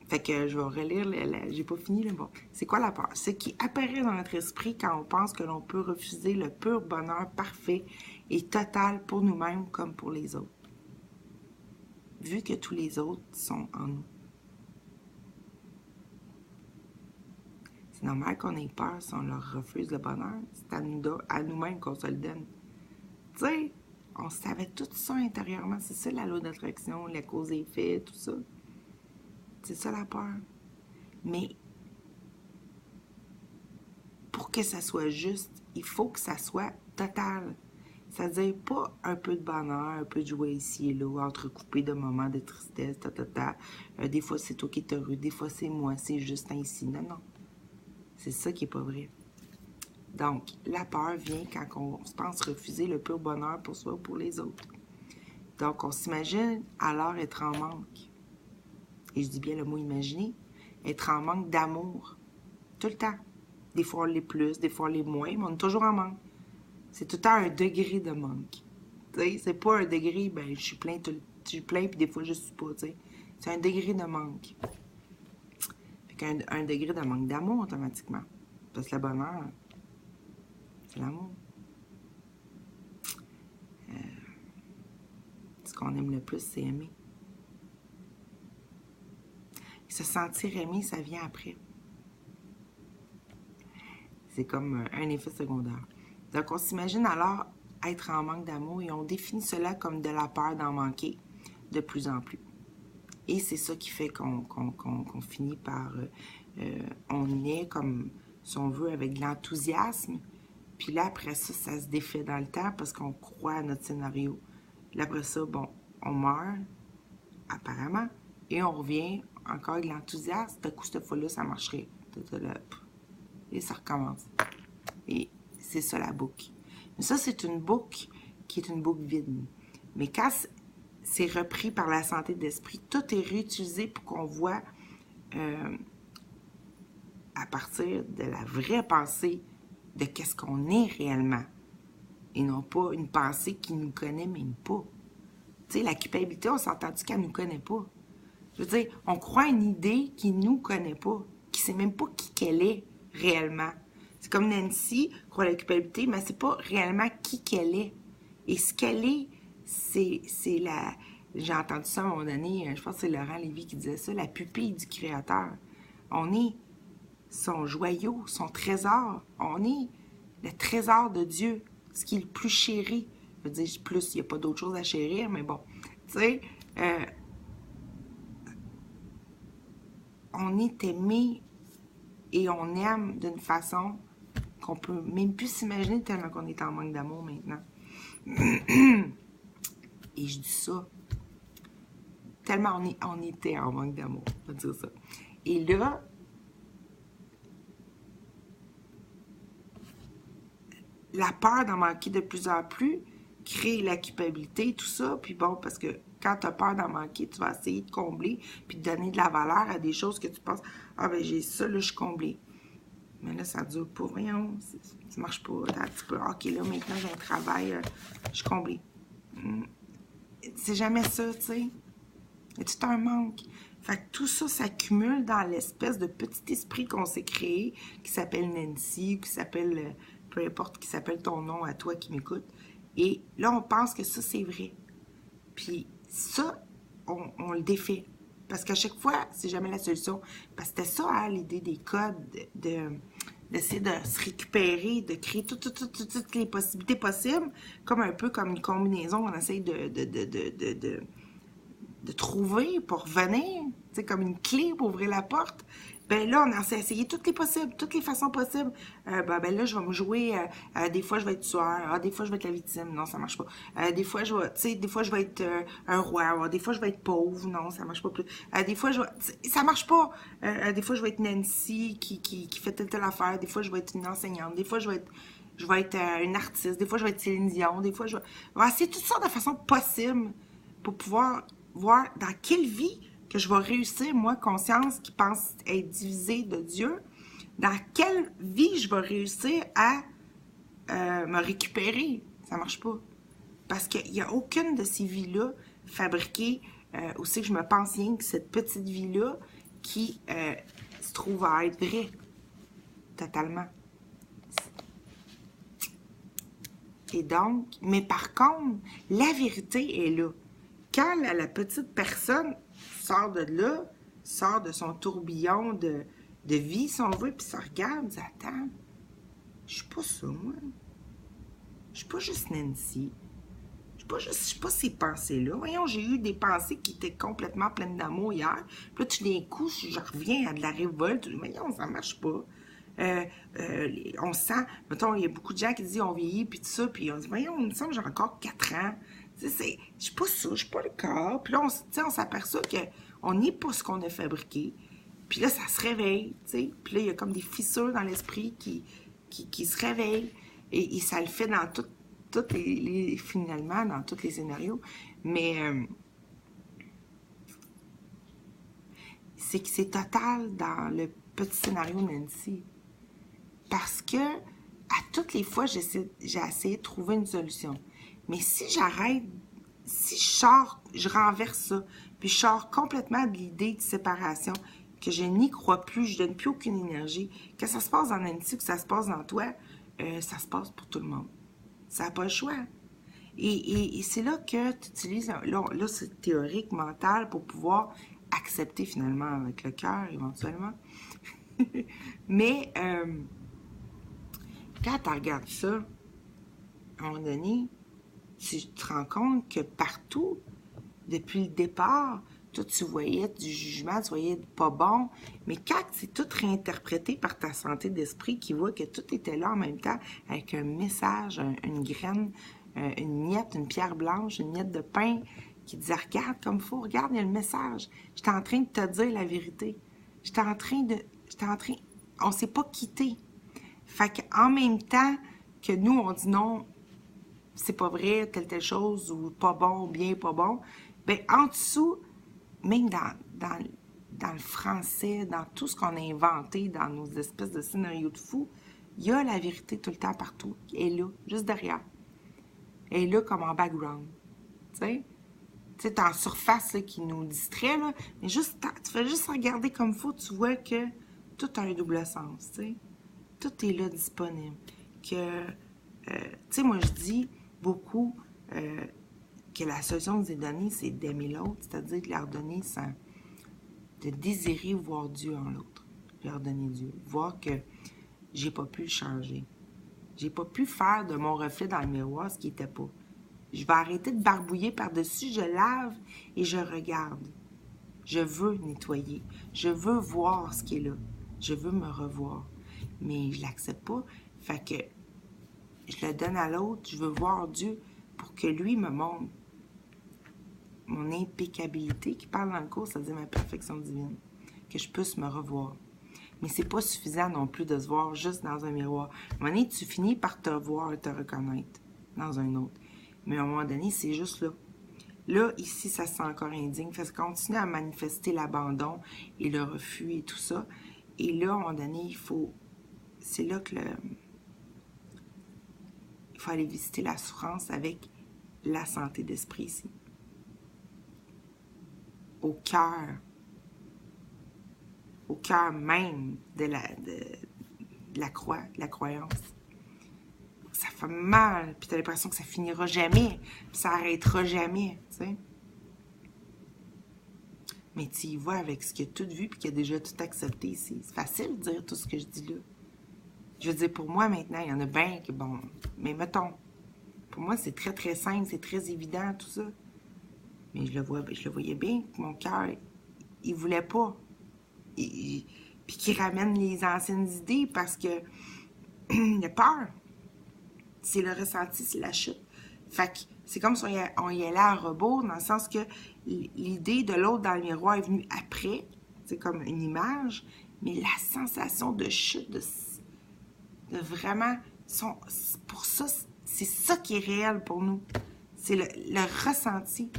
Fait que je vais relire, j'ai pas fini le bon. C'est quoi la peur? C'est qui apparaît dans notre esprit quand on pense que l'on peut refuser le pur bonheur parfait et total pour nous-mêmes comme pour les autres. Vu que tous les autres sont en nous. C'est normal qu'on ait peur si on leur refuse le bonheur. C'est à nous-mêmes qu'on se le donne. Tu sais, on savait tout ça intérieurement. C'est ça la loi d'attraction, la cause et effet, tout ça. C'est ça la peur. Mais pour que ça soit juste, il faut que ça soit total. C'est-à-dire pas un peu de bonheur, un peu de joie ici et là, entrecoupé de moments de tristesse, des fois c'est toi qui es heureux, des fois c'est moi, c'est juste ainsi. Non, non. C'est ça qui est pas vrai. Donc, la peur vient quand on se pense refuser le pur bonheur pour soi ou pour les autres. Donc, on s'imagine alors être en manque. Et je dis bien le mot imaginer, être en manque d'amour. Tout le temps. Des fois on l'est plus, des fois on l'est moins, mais on est toujours en manque. C'est tout le temps un degré de manque. Tu sais, c'est pas un degré, ben je suis plein, puis des fois je suis pas, tu sais. C'est un degré de manque. Fait qu'un degré de manque d'amour automatiquement. Parce que le bonheur, c'est l'amour. Ce qu'on aime le plus, c'est aimer. Et se sentir aimé, ça vient après. C'est comme un effet secondaire. Donc, on s'imagine alors être en manque d'amour et on définit cela comme de la peur d'en manquer de plus en plus. Et c'est ça qui fait qu'on finit par... on est comme, si on veut, avec de l'enthousiasme. Puis là, après ça, ça se défait dans le temps parce qu'on croit à notre scénario. Puis après ça, bon, on meurt, apparemment, et on revient encore avec l'enthousiasme. D'un coup, cette fois-là, ça marcherait. Et ça recommence. Et c'est ça la boucle. Mais ça, c'est une boucle qui est une boucle vide. Mais quand c'est repris par la santé d'esprit, tout est réutilisé pour qu'on voit à partir de la vraie pensée de qu'est-ce qu'on est réellement. Et non pas une pensée qui nous connaît même pas. Tu sais, la culpabilité, on s'entend-tu qu'elle nous connaît pas? Je veux dire, on croit une idée qui nous connaît pas, qui sait même pas qui qu'elle est réellement. C'est comme Nancy croit la culpabilité, mais c'est pas réellement qui qu'elle est. Et ce qu'elle est, c'est la... J'ai entendu ça à un moment donné, je pense que c'est Laurent Lévy qui disait ça, la pupille du Créateur. On est son joyau, son trésor. On est le trésor de Dieu, ce qui est le plus chéri. Je veux dire, plus, il n'y a pas d'autre chose à chérir, mais bon. Tu sais, on est aimé et on aime d'une façon qu'on peut même plus s'imaginer tellement qu'on est en manque d'amour maintenant. Et je dis ça, tellement on était en manque d'amour, on va dire ça. Et là, la peur d'en manquer de plus en plus crée la culpabilité, tout ça. Puis bon, parce que quand tu as peur d'en manquer, tu vas essayer de combler puis de donner de la valeur à des choses que tu penses, ah ben j'ai ça, là, je suis comblée. Mais là, ça dure pas. Voyons, ça marche pas. Un petit peu. OK, là, maintenant, j'ai un travail, je suis comblée. C'est jamais ça, tu sais. Il y a tout un manque. Fait que tout ça s'accumule dans l'espèce de petit esprit qu'on s'est créé, qui s'appelle Nancy, qui s'appelle, peu importe, qui s'appelle ton nom à toi qui m'écoute. Et là, on pense que ça, c'est vrai. Puis ça, on le défait. Parce qu'à chaque fois, c'est jamais la solution. Parce que c'était ça, hein, l'idée des codes, d'essayer de se récupérer, de créer toutes les possibilités possibles, comme un peu comme une combinaison, on essaye de trouver pour venir, tu sais, comme une clé pour ouvrir la porte. Ben là, on a essayé toutes les possibles, toutes les façons possibles. Ben là, je vais me jouer, des fois je vais être tueur, des fois je vais être la victime, non, ça marche pas. Des fois je vais, tu sais, des fois je vais être un roi, des fois je vais être pauvre, non, ça marche pas plus. Des fois je vais, ça marche pas. Des fois je vais être Nancy qui fait telle affaire, des fois je vais être une enseignante, des fois je vais être une artiste, des fois je vais être Céline Dion, des fois je vais essayer toutes sortes de façons possibles pour pouvoir voir dans quelle vie que je vais réussir, moi, conscience qui pense être divisée de Dieu, dans quelle vie je vais réussir à me récupérer. Ça marche pas. Parce qu'il n'y a aucune de ces vies-là fabriquées, aussi que je me pense rien que cette petite vie-là qui se trouve à être vraie. Totalement. Et donc, mais par contre, la vérité est là. Quand la petite personne sort de là, sort de son tourbillon de vie, si on veut, puis ça regarde, dit, attends, je suis pas ça, moi. Je suis pas juste Nancy. Je suis pas ces pensées-là. Voyons, j'ai eu des pensées qui étaient complètement pleines d'amour hier. Puis là, tout d'un coup, je reviens à de la révolte. Voyons, ça marche pas. On sent, mettons, il y a beaucoup de gens qui disent on vieillit, puis tout ça, puis on se dit, voyons, il me semble que j'ai encore 4 ans. Je suis pas ça, je suis pas le corps. Puis là, on s'aperçoit qu'on n'est pas ce qu'on a fabriqué. Puis là, ça se réveille, tu sais. Puis là, il y a comme des fissures dans l'esprit qui se réveillent. Et ça le fait dans finalement, dans tous les scénarios. Mais c'est que c'est total dans le petit scénario de Nancy. Parce que à toutes les fois, j'ai essayé de trouver une solution. Mais si j'arrête, si je sors, je renverse ça, puis je sors complètement de l'idée de séparation, que je n'y crois plus, je donne plus aucune énergie, que ça se passe dans Nancy ou que ça se passe dans toi, ça se passe pour tout le monde. Ça n'a pas le choix. Et c'est là que tu utilises, là c'est théorique, mental, pour pouvoir accepter finalement avec le cœur éventuellement. Mais quand tu regardes ça, à un moment donné, tu te rends compte que partout, depuis le départ, toi, tu voyais du jugement, tu voyais pas bon, mais quand c'est tout réinterprété par ta santé d'esprit qui voit que tout était là en même temps, avec un message, une graine, une miette, une pierre blanche, une miette de pain, qui disait, regarde comme il faut, regarde, il y a le message. J'étais en train de te dire la vérité. On s'est pas quitté. Fait qu'en même temps que nous, on dit non, c'est pas vrai, telle chose, ou pas bon, bien pas bon, ben en dessous, même dans le français, dans tout ce qu'on a inventé, dans nos espèces de scénarios de fous, il y a la vérité tout le temps partout. Elle est là, juste derrière. Elle est là comme en background. Tu sais? Tu sais, t'es en surface là, qui nous distrait, là, mais juste, tu fais juste regarder comme il faut, tu vois que tout a un double sens, tu sais. Tout est là disponible. Que, tu sais, moi, je dis beaucoup que la solution que je vous ai donnée, c'est d'aimer l'autre, c'est-à-dire de leur donner de désirer voir Dieu en l'autre. Leur donner Dieu. Voir que j'ai pas pu le changer. J'ai pas pu faire de mon reflet dans le miroir ce qui était pas. Je vais arrêter de barbouiller par-dessus, je lave et je regarde. Je veux nettoyer. Je veux voir ce qui est là. Je veux me revoir. Mais je l'accepte pas. Fait que je le donne à l'autre. Je veux voir Dieu pour que lui me montre mon impeccabilité qui parle dans le cours, c'est-à-dire ma perfection divine. Que je puisse me revoir. Mais c'est pas suffisant non plus de se voir juste dans un miroir. À un moment donné, tu finis par te voir et te reconnaître dans un autre. Mais à un moment donné, c'est juste là. Là, ici, ça se sent encore indigne. Ça continue à manifester l'abandon et le refus et tout ça. Et là, à un moment donné, c'est là que il faut aller visiter la souffrance avec la santé d'esprit ici. au cœur même de la croix, de la croyance. Ça fait mal, puis t'as l'impression que ça finira jamais, puis ça arrêtera jamais, tu sais. Mais tu y vois avec ce qu'il a tout vu, puis qu'il a déjà tout accepté. C'est facile de dire tout ce que je dis là. Je veux dire, pour moi, maintenant, il y en a bien qui, bon, mais mettons, pour moi, c'est très, très simple, c'est très évident, tout ça. Mais je le voyais bien que mon cœur, il voulait pas. Puis qu'il ramène les anciennes idées parce que il a peur. C'est le ressenti, c'est la chute. Fait que c'est comme si on y allait à rebours, dans le sens que l'idée de l'autre dans le miroir est venue après, c'est comme une image, mais la sensation de chute, de vraiment, pour ça, c'est ça qui est réel pour nous. C'est le ressenti.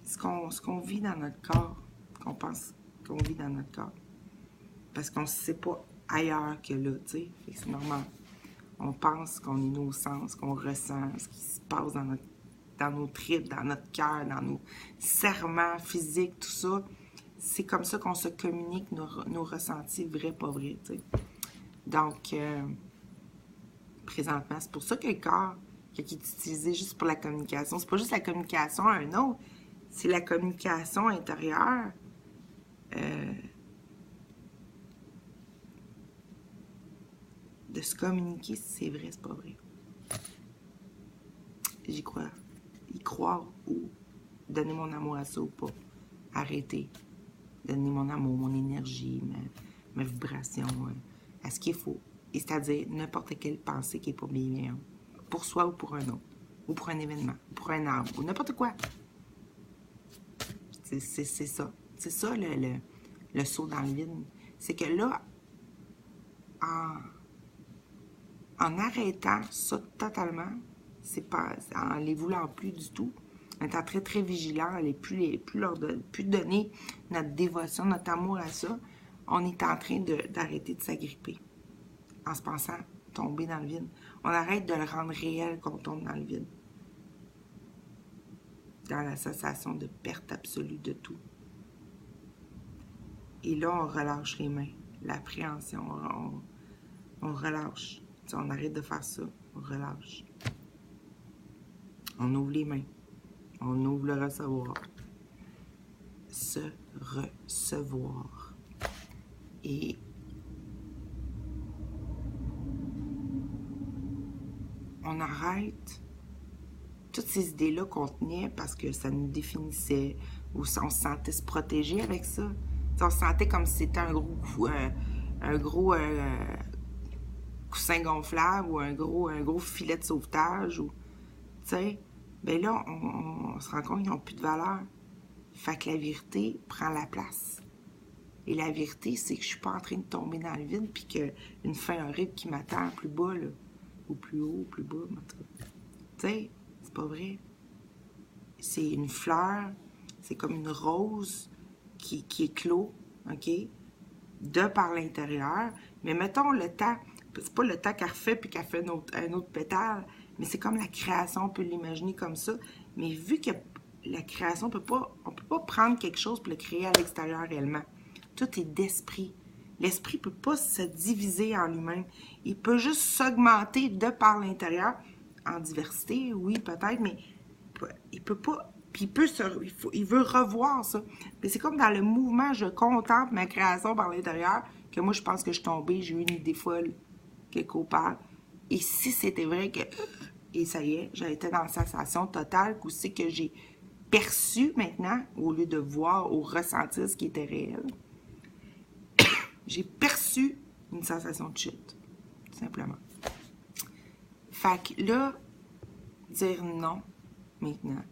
Ce qu'on vit dans notre corps, qu'on pense qu'on vit dans notre corps. Parce qu'on ne sait pas ailleurs que là, tu sais. C'est normal. On pense qu'on est nos sens, qu'on ressent ce qui se passe dans nos tripes, dans notre cœur, dans nos serrements physiques, tout ça. C'est comme ça qu'on se communique nos ressentis vrais, pas vrais, tu sais. Donc, présentement, c'est pour ça que le corps, qui est utilisé juste pour la communication, c'est pas juste la communication à un autre, c'est la communication intérieure. De se communiquer si c'est vrai, c'est pas vrai. J'y crois. Y croire ou donner mon amour à ça ou pas. Arrêter. Donner mon amour, mon énergie, ma vibration à ce qu'il faut. Et c'est-à-dire n'importe quelle pensée qui n'est pas bienveillante. Pour soi ou pour un autre. Ou pour un événement. Ou pour un arbre. Ou n'importe quoi. C'est ça. C'est ça le saut dans le vide. C'est que là, en arrêtant ça totalement, c'est pas en les voulant plus du tout, en étant très très vigilant, plus donner notre dévotion, notre amour à ça, on est en train d'arrêter de s'agripper en se pensant tomber dans le vide. On arrête de le rendre réel qu'on tombe dans le vide. Dans la sensation de perte absolue de tout. Et là, on relâche les mains. L'appréhension, on relâche. T'sais, on arrête de faire ça. On relâche. On ouvre les mains. On ouvre le recevoir. Se recevoir. Et on arrête toutes ces idées-là qu'on tenait parce que ça nous définissait ou on se sentait se protéger avec ça. T'sais, on se sentait comme si c'était un gros coussin gonflable ou un gros filet de sauvetage. Ou, t'sais, ben là, on se rend compte qu'ils n'ont plus de valeur. Fait que la vérité prend la place. Et la vérité, c'est que je suis pas en train de tomber dans le vide puis qu'une fin horrible qui m'attend plus bas, là. Ou plus haut, ou plus bas, tu sais, c'est pas vrai. C'est une fleur, c'est comme une rose qui éclot, OK? De par l'intérieur. Mais mettons le temps, c'est pas le temps qu'elle refait puis qu'elle fait un autre pétale, mais c'est comme la création, on peut l'imaginer comme ça. Mais vu que la création, on peut pas prendre quelque chose pour le créer à l'extérieur réellement. Tout est d'esprit. L'esprit ne peut pas se diviser en lui-même. Il peut juste s'augmenter de par l'intérieur, en diversité, oui, peut-être, mais il peut pas. Puis il veut revoir ça. Mais c'est comme dans le mouvement, je contemple ma création par l'intérieur, que moi, je pense que je suis tombée, j'ai eu une idée folle quelque part. Et si c'était vrai que... Et ça y est, j'ai été dans la sensation totale, où c'est que j'ai perçu maintenant, au lieu de voir ou ressentir ce qui était réel, j'ai perçu une sensation de chute, tout simplement. Fait que là, dire non, maintenant,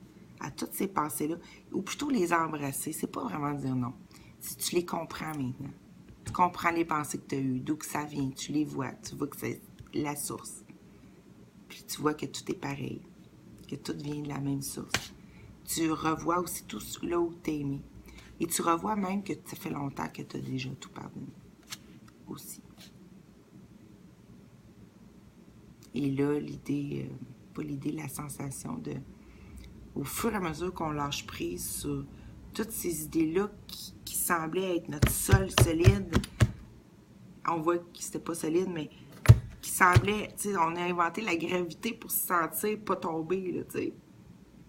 à toutes ces pensées-là, ou plutôt les embrasser, c'est pas vraiment dire non. Si tu les comprends maintenant, tu comprends les pensées que tu as eues, d'où que ça vient, tu les vois, tu vois que c'est la source. Puis tu vois que tout est pareil, que tout vient de la même source. Tu revois aussi tout là où tu as aimé. Et tu revois même que ça fait longtemps que tu as déjà tout pardonné. Aussi. Et là, l'idée, pas l'idée, la sensation au fur et à mesure qu'on lâche prise sur toutes ces idées-là qui semblaient être notre sol solide, on voit que c'était pas solide, mais qui semblait, tu sais, on a inventé la gravité pour se sentir pas tomber, là, tu sais,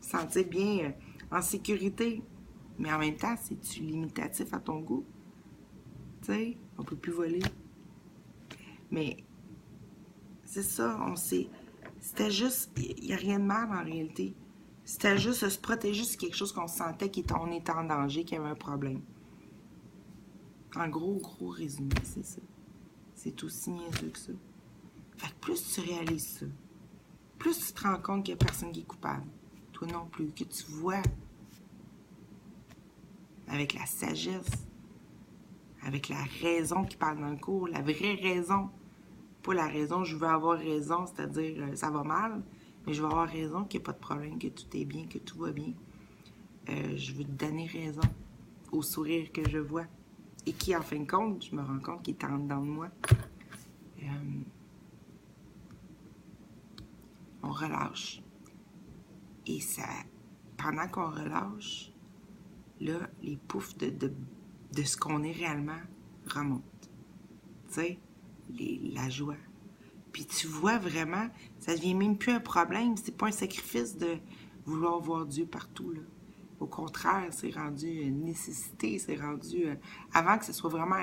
se sentir bien en sécurité. Mais en même temps, c'est-tu limitatif à ton goût? Tu sais, on peut plus voler. Mais c'est ça, on sait. C'était juste, il n'y a rien de mal en réalité. C'était juste se protéger sur quelque chose qu'on sentait qu'on était en danger, qu'il y avait un problème. En gros résumé, c'est ça. C'est aussi niaiseux que ça. Fait que plus tu réalises ça, plus tu te rends compte qu'il n'y a personne qui est coupable. Toi non plus. Que tu vois avec la sagesse, avec la raison qui parle dans le cours, la vraie raison. Pas la raison, je veux avoir raison, c'est-à-dire ça va mal, mais je veux avoir raison qu'il n'y a pas de problème, que tout est bien, que tout va bien. Je veux te donner raison au sourire que je vois. Et qui, en fin de compte, je me rends compte qu'il est en dedans de moi. On relâche. Et ça, pendant qu'on relâche, là, les poufs de ce qu'on est réellement remontent. Tu sais, la joie. Puis tu vois vraiment, ça devient même plus un problème. C'est pas un sacrifice de vouloir voir Dieu partout, là. Au contraire, c'est rendu une nécessité, c'est rendu... avant que ce soit vraiment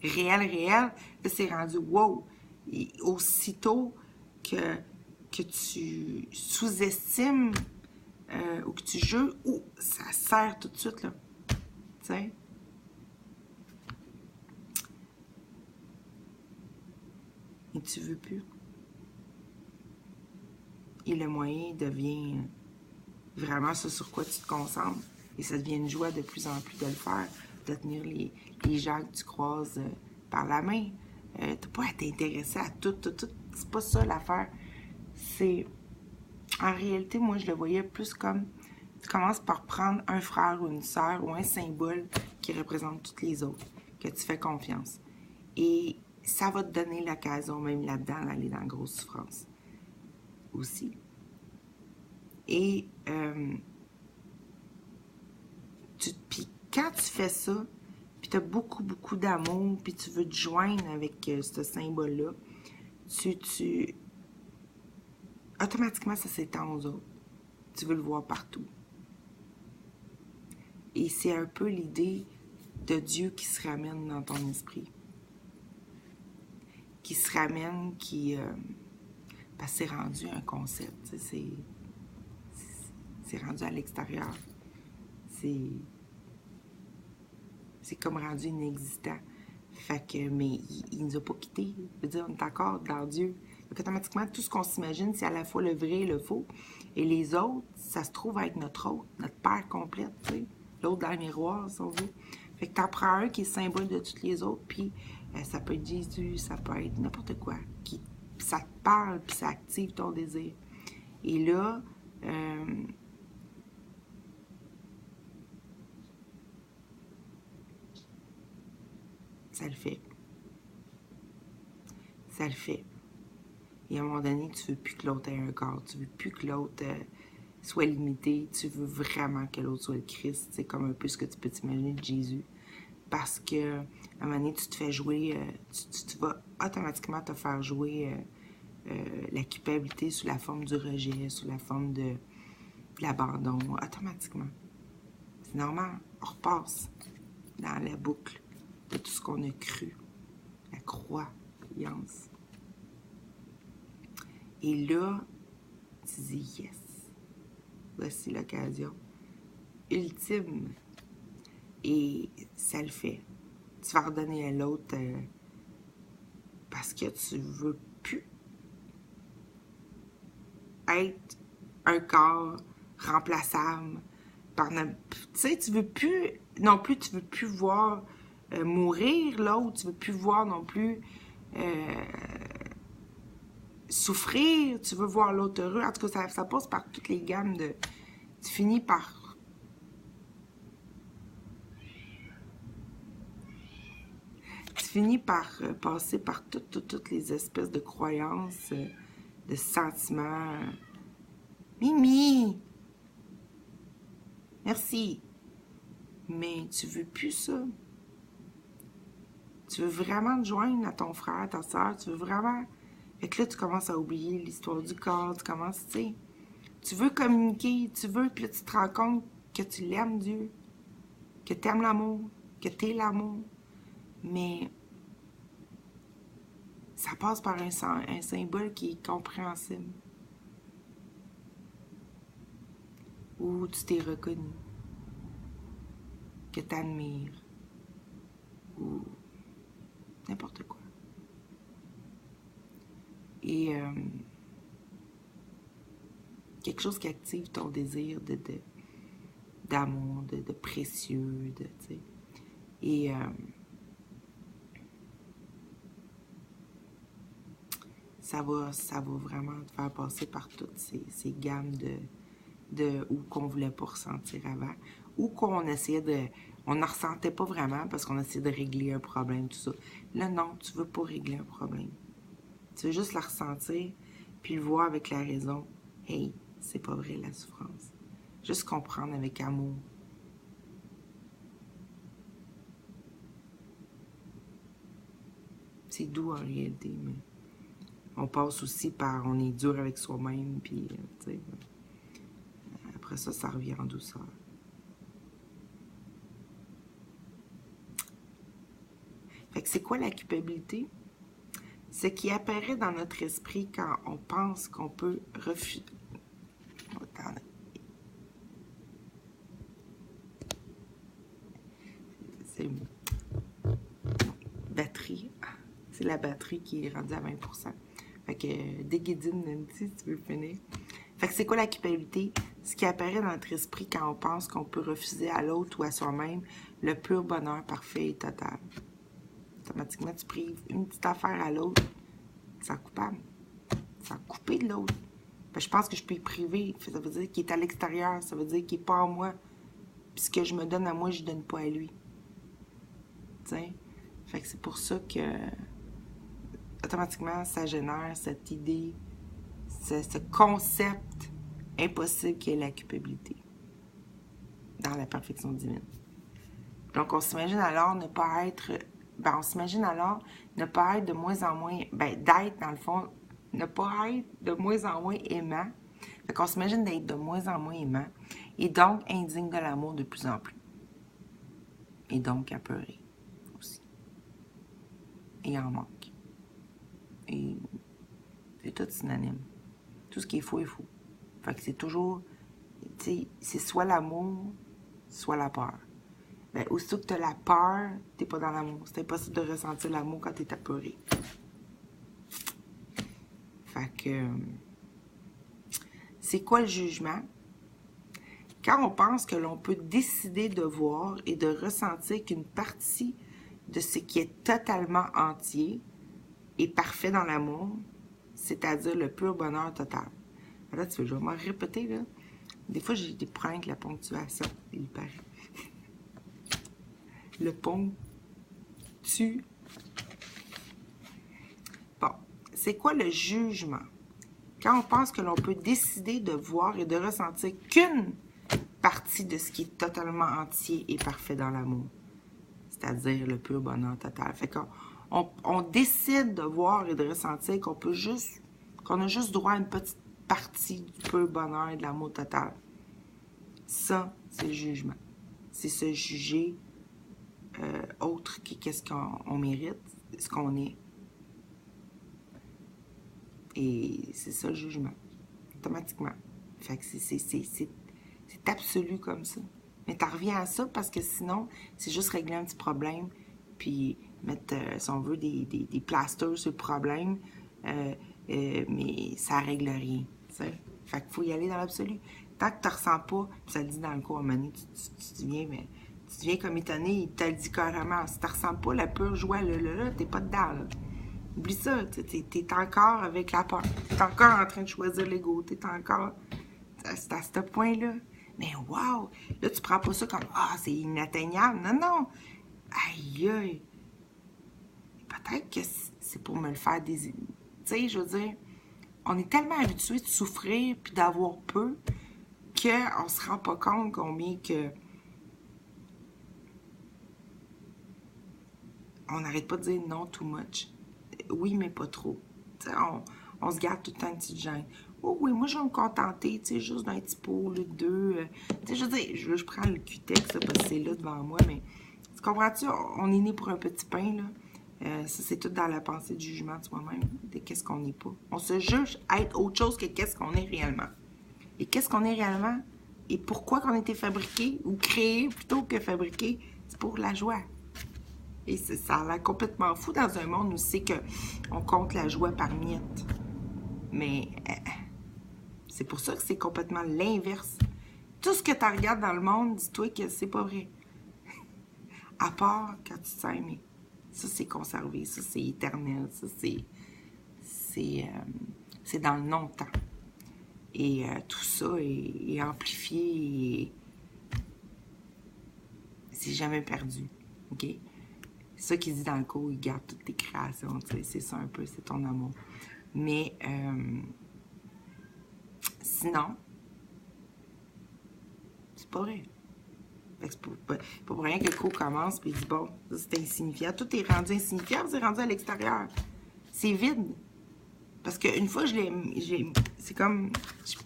réel, là, c'est rendu wow! Et aussitôt que tu sous-estimes ou que tu juges, ça sert tout de suite, là. Tu sais? Et tu veux plus. Et le moyen devient vraiment ce sur quoi tu te concentres. Et ça devient une joie de plus en plus de le faire, de tenir les gens que tu croises par la main. T'as pas à t'intéresser à tout. C'est pas ça l'affaire. C'est... En réalité, moi, je le voyais plus comme... Tu commences par prendre un frère ou une sœur ou un symbole qui représente toutes les autres, que tu fais confiance. Et ça va te donner l'occasion, même là-dedans, d'aller dans la grosse souffrance. Aussi. Et puis quand tu fais ça, puis tu as beaucoup d'amour, puis tu veux te joindre avec ce symbole-là, automatiquement, ça s'étend aux autres. Tu veux le voir partout. Et c'est un peu l'idée de Dieu qui se ramène dans ton esprit. Qui se ramène, parce que c'est rendu un concept, tu sais, c'est rendu à l'extérieur. C'est comme rendu inexistant. Fait que, mais il nous a pas quittés. Je veux dire, on est encore dans Dieu. Donc, automatiquement, tout ce qu'on s'imagine, c'est à la fois le vrai et le faux. Et les autres, ça se trouve avec notre autre, notre père complète, tu sais. L'autre dans le miroir, si on veut. Fait que t'en prends un qui est symbole de toutes les autres, puis ça peut être Jésus, ça peut être n'importe quoi. Ça te parle, puis ça active ton désir. Et là, ça le fait. Ça le fait. Et à un moment donné, tu veux plus que l'autre ait un corps. Tu veux plus que l'autre soit limité. Tu veux vraiment que l'autre soit le Christ. C'est comme un peu ce que tu peux t'imaginer de Jésus. Parce que à un moment donné, tu te fais jouer, tu vas automatiquement te faire jouer la culpabilité sous la forme du rejet, sous la forme de l'abandon, automatiquement. C'est normal. On repasse dans la boucle de tout ce qu'on a cru. La croyance. Et là, tu dis yes. Voici l'occasion ultime. Et ça le fait. Tu vas redonner à l'autre parce que tu veux plus être un corps remplaçable par... Tu sais, tu veux plus... Non plus, tu veux plus voir mourir l'autre. Tu veux plus voir non plus... souffrir, tu veux voir l'autre heureux. En tout cas, ça passe par toutes les gammes de... Tu finis par... passer par toutes les espèces de croyances, de sentiments. Mimi! Merci. Mais tu veux plus ça. Tu veux vraiment te joindre à ton frère, ta soeur. Tu veux vraiment... Fait que là, tu commences à oublier l'histoire du corps. Tu commences, tu sais... Tu veux communiquer, tu veux, puis là, tu te rends compte que tu l'aimes, Dieu. Que tu aimes l'amour. Que tu es l'amour. Mais... ça passe par un symbole qui est compréhensible. Où tu t'es reconnu. Que tu admires. Ou n'importe quoi. Et quelque chose qui active ton désir d'amour, de précieux, tu sais. Et ça va vraiment te faire passer par toutes ces gammes ou qu'on voulait pas ressentir avant, ou qu'on essayait on ne ressentait pas vraiment parce qu'on essayait de régler un problème, tout ça. Là, non, tu veux pas régler un problème. Tu veux juste la ressentir, puis le voir avec la raison. Hey, c'est pas vrai la souffrance. Juste comprendre avec amour. C'est doux en réalité, mais on passe aussi par, on est dur avec soi-même, puis, tu sais, après ça, ça revient en douceur. Fait que c'est quoi la culpabilité? Ce qui apparaît dans notre esprit quand on pense qu'on peut refuser. C'est batterie. C'est la batterie qui est rendue à 20%. Fait que déguédine, Nancy, si tu veux finir. Fait que c'est quoi la culpabilité? Ce qui apparaît dans notre esprit quand on pense qu'on peut refuser à l'autre ou à soi-même le pur bonheur parfait et total. Automatiquement, tu prives une petite affaire à l'autre, c'est coupable. C'est coupé de l'autre. Je pense que je peux y priver. Ça veut dire qu'il est à l'extérieur. Ça veut dire qu'il n'est pas en moi. Puis ce que je me donne à moi, je ne donne pas à lui. T'sais? Fait que c'est pour ça que automatiquement, ça génère cette idée, ce concept impossible qui est la culpabilité dans la perfection divine. Donc, on s'imagine alors ne pas être... on s'imagine alors ne pas être de moins en moins... d'être, dans le fond, ne pas être de moins en moins aimant. Fait qu'on s'imagine d'être de moins en moins aimant et donc indigne de l'amour de plus en plus. Et donc apeuré aussi. Et en manque. Et c'est tout synonyme. Tout ce qui est faux est faux. Fait que c'est toujours... Tu sais, c'est soit l'amour, soit la peur. Aussitôt que tu as la peur, tu n'es pas dans l'amour. C'est impossible de ressentir l'amour quand tu es apeuré. Fait que... c'est quoi le jugement? Quand on pense que l'on peut décider de voir et de ressentir qu'une partie de ce qui est totalement entier et parfait dans l'amour, c'est-à-dire le pur bonheur total. Là, tu veux vraiment répéter, là? Des fois, j'ai des problèmes avec la ponctuation, il paraît. Le ponctu. Bon, c'est quoi le jugement? Quand on pense que l'on peut décider de voir et de ressentir qu'une partie de ce qui est totalement entier et parfait dans l'amour, c'est-à-dire le pur bonheur total. Fait qu'on décide de voir et de ressentir qu'on a juste droit à une petite partie du pur bonheur et de l'amour total. Ça, c'est le jugement. C'est se juger autre que qu'est-ce qu'on mérite, ce qu'on est. Et c'est ça le jugement, automatiquement. Fait que c'est absolu comme ça. Mais t'en reviens à ça parce que sinon, c'est juste régler un petit problème, puis mettre, si on veut, des plasters sur le problème, mais ça règle rien. T'sais? Fait qu'il faut y aller dans l'absolu. Tant que tu ne ressens pas, puis ça le dit dans le cours à un moment donné, tu deviens comme étonné, il te le dit carrément. Si tu ne ressens pas la pure joie, là, t'es pas dedans, là. Oublie ça, t'es encore avec la peur. T'es encore en train de choisir l'ego. T'es encore... C'est à ce point-là. Mais wow! Là, tu prends pas ça comme « Ah, c'est inatteignable. » Non, non! Aïe, aïe! Peut-être que c'est pour me le faire désirer. Tu sais, je veux dire, on est tellement habitué de souffrir puis d'avoir peu que qu'on se rend pas compte combien que on n'arrête pas de dire non too much. Oui, mais pas trop. On se garde tout le temps une petite gêne. Oh oui, moi, je vais me contenter, juste d'un petit pot, là, deux. Je veux dire, je prends le Cutex, là, parce que c'est là devant moi, mais tu comprends-tu? On est né pour un petit pain, là. Ça, c'est tout dans la pensée du jugement de soi-même, de qu'est-ce qu'on n'est pas. On se juge à être autre chose que qu'est-ce qu'on est réellement. Et qu'est-ce qu'on est réellement? Et pourquoi qu'on a été fabriqué, ou créé plutôt que fabriqué? C'est pour la joie. Et ça a l'air complètement fou dans un monde où c'est qu'on compte la joie par miettes. Mais c'est pour ça que c'est complètement l'inverse. Tout ce que tu regardes dans le monde, dis-toi que c'est pas vrai. À part quand tu te sens aimé. Ça, c'est conservé. Ça, c'est éternel. Ça, c'est dans le non-temps. Et tout ça est amplifié et c'est jamais perdu. OK? C'est ça qu'il dit dans le cours, il garde toutes tes créations. C'est ça un peu, c'est ton amour. Mais sinon, c'est pas vrai. C'est pas pour rien que le cours commence et il dit bon, ça c'est insignifiant. Tout est rendu insignifiant, c'est rendu à l'extérieur. C'est vide. Parce qu'une fois, c'est comme. Tu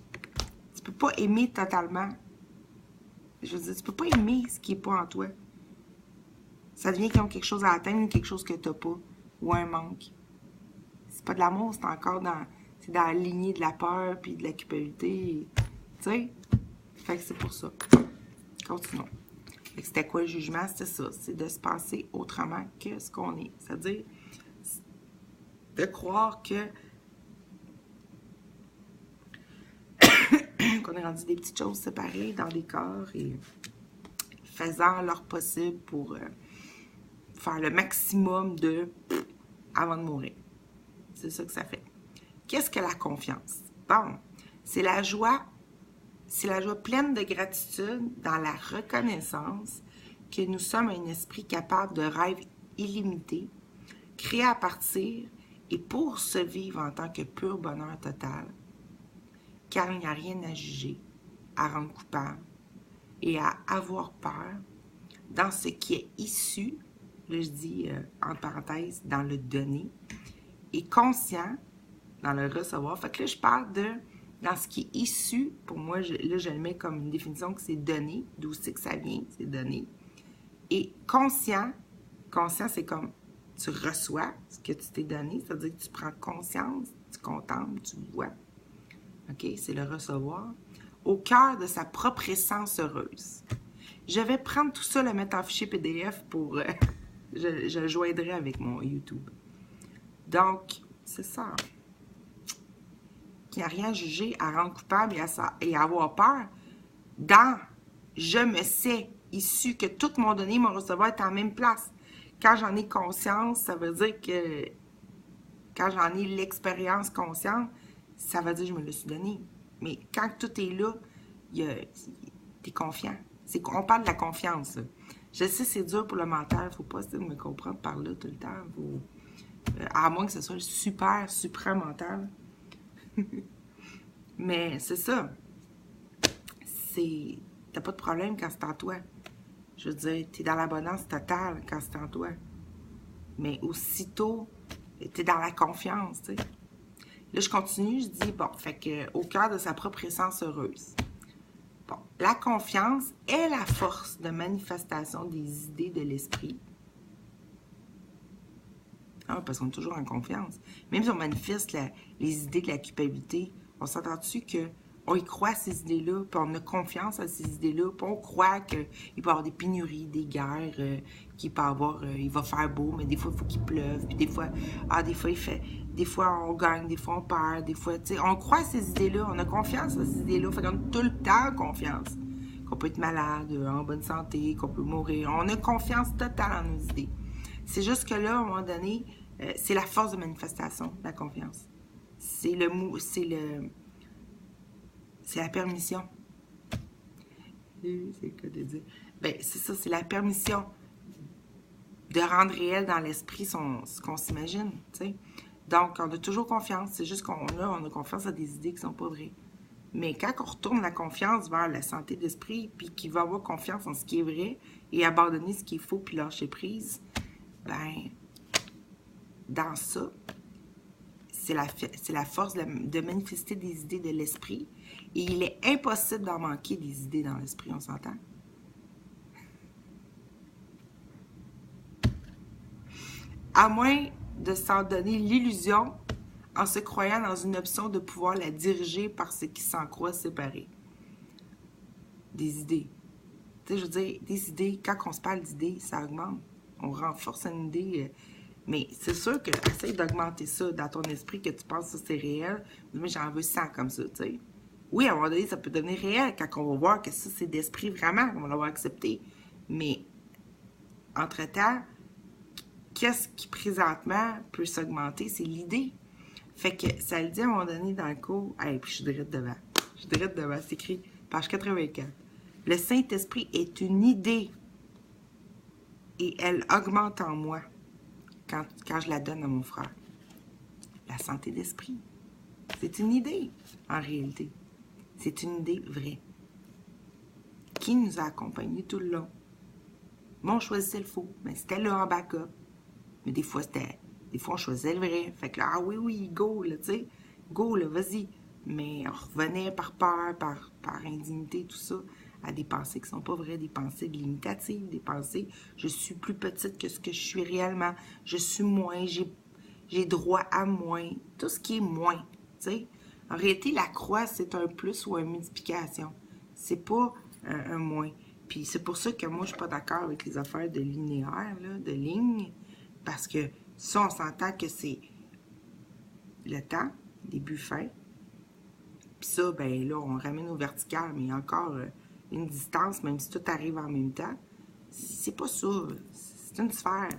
peux pas aimer totalement. Je veux dire, tu peux pas aimer ce qui est pas en toi. Ça devient comme quelque chose à atteindre, quelque chose que t'as pas. Ou un manque. C'est pas de l'amour, c'est encore dans la lignée de la peur puis de la culpabilité. Tu sais? Fait que c'est pour ça. Continuons. Fait que c'était quoi le jugement? C'était ça. C'est de se penser autrement que ce qu'on est. C'est-à-dire de croire que qu'on est rendu des petites choses séparées dans des corps et faisant leur possible pour faire le maximum avant de mourir. C'est ça que ça fait. Qu'est-ce que la confiance? Bon, c'est la joie pleine de gratitude dans la reconnaissance que nous sommes un esprit capable de rêves illimités, créé à partir et pour se vivre en tant que pur bonheur total, car il n'y a rien à juger, à rendre coupable et à avoir peur dans ce qui est issu, là je dis entre parenthèses, dans le donner, et conscient dans le recevoir. Fait que là, je parle dans ce qui est issu, pour moi, je le mets comme une définition que c'est donné, d'où c'est que ça vient, c'est donné. Et conscient, c'est comme tu reçois ce que tu t'es donné, c'est-à-dire que tu prends conscience, tu contemples, tu vois. OK? C'est le recevoir. Au cœur de sa propre essence heureuse. Je vais prendre tout ça, le mettre en fichier PDF pour... je le joindrai avec mon YouTube. Donc, c'est ça. Qu'il n'y a rien à juger, à rendre coupable et à avoir peur. Dans « je me sais » issu que tout mon donné, mon recevoir est en même place. Quand j'en ai conscience, ça veut dire que quand j'en ai l'expérience consciente, ça veut dire que je me le suis donné. Mais quand tout est là, t'es confiant. On parle de la confiance. Là. Je sais, c'est dur pour le mental. Il ne faut pas essayer de me comprendre par là tout le temps. À moins que ce soit le super, supramental. Mais c'est ça. T'as pas de problème quand c'est en toi. Je veux dire, t'es dans l'abondance totale quand c'est en toi. Mais aussitôt, t'es dans la confiance, tu sais. Là, je continue, je dis, bon, fait que au cœur de sa propre essence heureuse. Bon, la confiance est la force de manifestation des idées de l'esprit. Ah, parce qu'on est toujours en confiance. Même si on manifeste les idées de la culpabilité, on s'entend-tu qu'on y croit à ces idées-là, puis on a confiance à ces idées-là, puis on croit qu'il peut y avoir des pénuries, des guerres, qu'il peut y avoir, il va faire beau, mais des fois, il faut qu'il pleuve, puis des fois des fois, on gagne, des fois, on perd, des fois, tu sais, on croit à ces idées-là, on a confiance à ces idées-là, fait qu'on a tout le temps confiance. Qu'on peut être malade, en bonne santé, qu'on peut mourir. On a confiance totale en nos idées. C'est juste que là, à un moment donné, c'est la force de manifestation, la confiance. C'est la permission. C'est le cas de dire. Ben, c'est ça, c'est la permission de rendre réel dans l'esprit ce qu'on s'imagine, tu sais. Donc, on a toujours confiance. C'est juste qu'on a confiance à des idées qui sont pas vraies. Mais quand on retourne la confiance vers la santé d'esprit, puis qu'il va avoir confiance en ce qui est vrai et abandonner ce qui est faux, puis lâcher prise, ben, dans ça, c'est la force de manifester des idées de l'esprit. Et il est impossible d'en manquer des idées dans l'esprit, on s'entend? À moins de s'en donner l'illusion en se croyant dans une option de pouvoir la diriger par ce qui s'en croit séparé. Des idées. Tu sais, je veux dire, des idées, quand on se parle d'idées, ça augmente. On renforce une idée. Mais c'est sûr que essaye d'augmenter ça dans ton esprit, que tu penses que c'est réel. Mais j'en veux 100 comme ça, tu sais. Oui, à un moment donné, ça peut devenir réel quand on va voir que ça, c'est d'esprit vraiment, qu'on va l'avoir accepté. Mais, entre-temps, qu'est-ce qui présentement peut s'augmenter? C'est l'idée. Fait que ça le dit à un moment donné dans le cours. Hey, puis je suis direct devant. Je suis direct devant. C'est écrit, page 84. Le Saint-Esprit est une idée et elle augmente en moi quand je la donne à mon frère. La santé d'esprit. C'est une idée, en réalité. C'est une idée vraie. Qui nous a accompagnés tout le long? Moi, on choisissait le faux, mais c'était là en backup. Mais des fois, on choisissait le vrai. Fait que là, ah oui, go, là, tu sais. Go, là, vas-y. Mais on revenait par peur, par indignité, tout ça, à des pensées qui sont pas vraies, des pensées limitatives, des pensées, je suis plus petite que ce que je suis réellement, je suis moins, j'ai droit à moins, tout ce qui est moins, tu sais. En réalité, la croix, c'est un plus ou une multiplication. C'est pas un moins. Puis c'est pour ça que moi, je suis pas d'accord avec les affaires de linéaire, là, de ligne, parce que ça, on s'entend que c'est le temps, début, fin. Puis ça, ben là, on ramène au vertical, mais il y a encore une distance, même si tout arrive en même temps. C'est pas ça. C'est une sphère.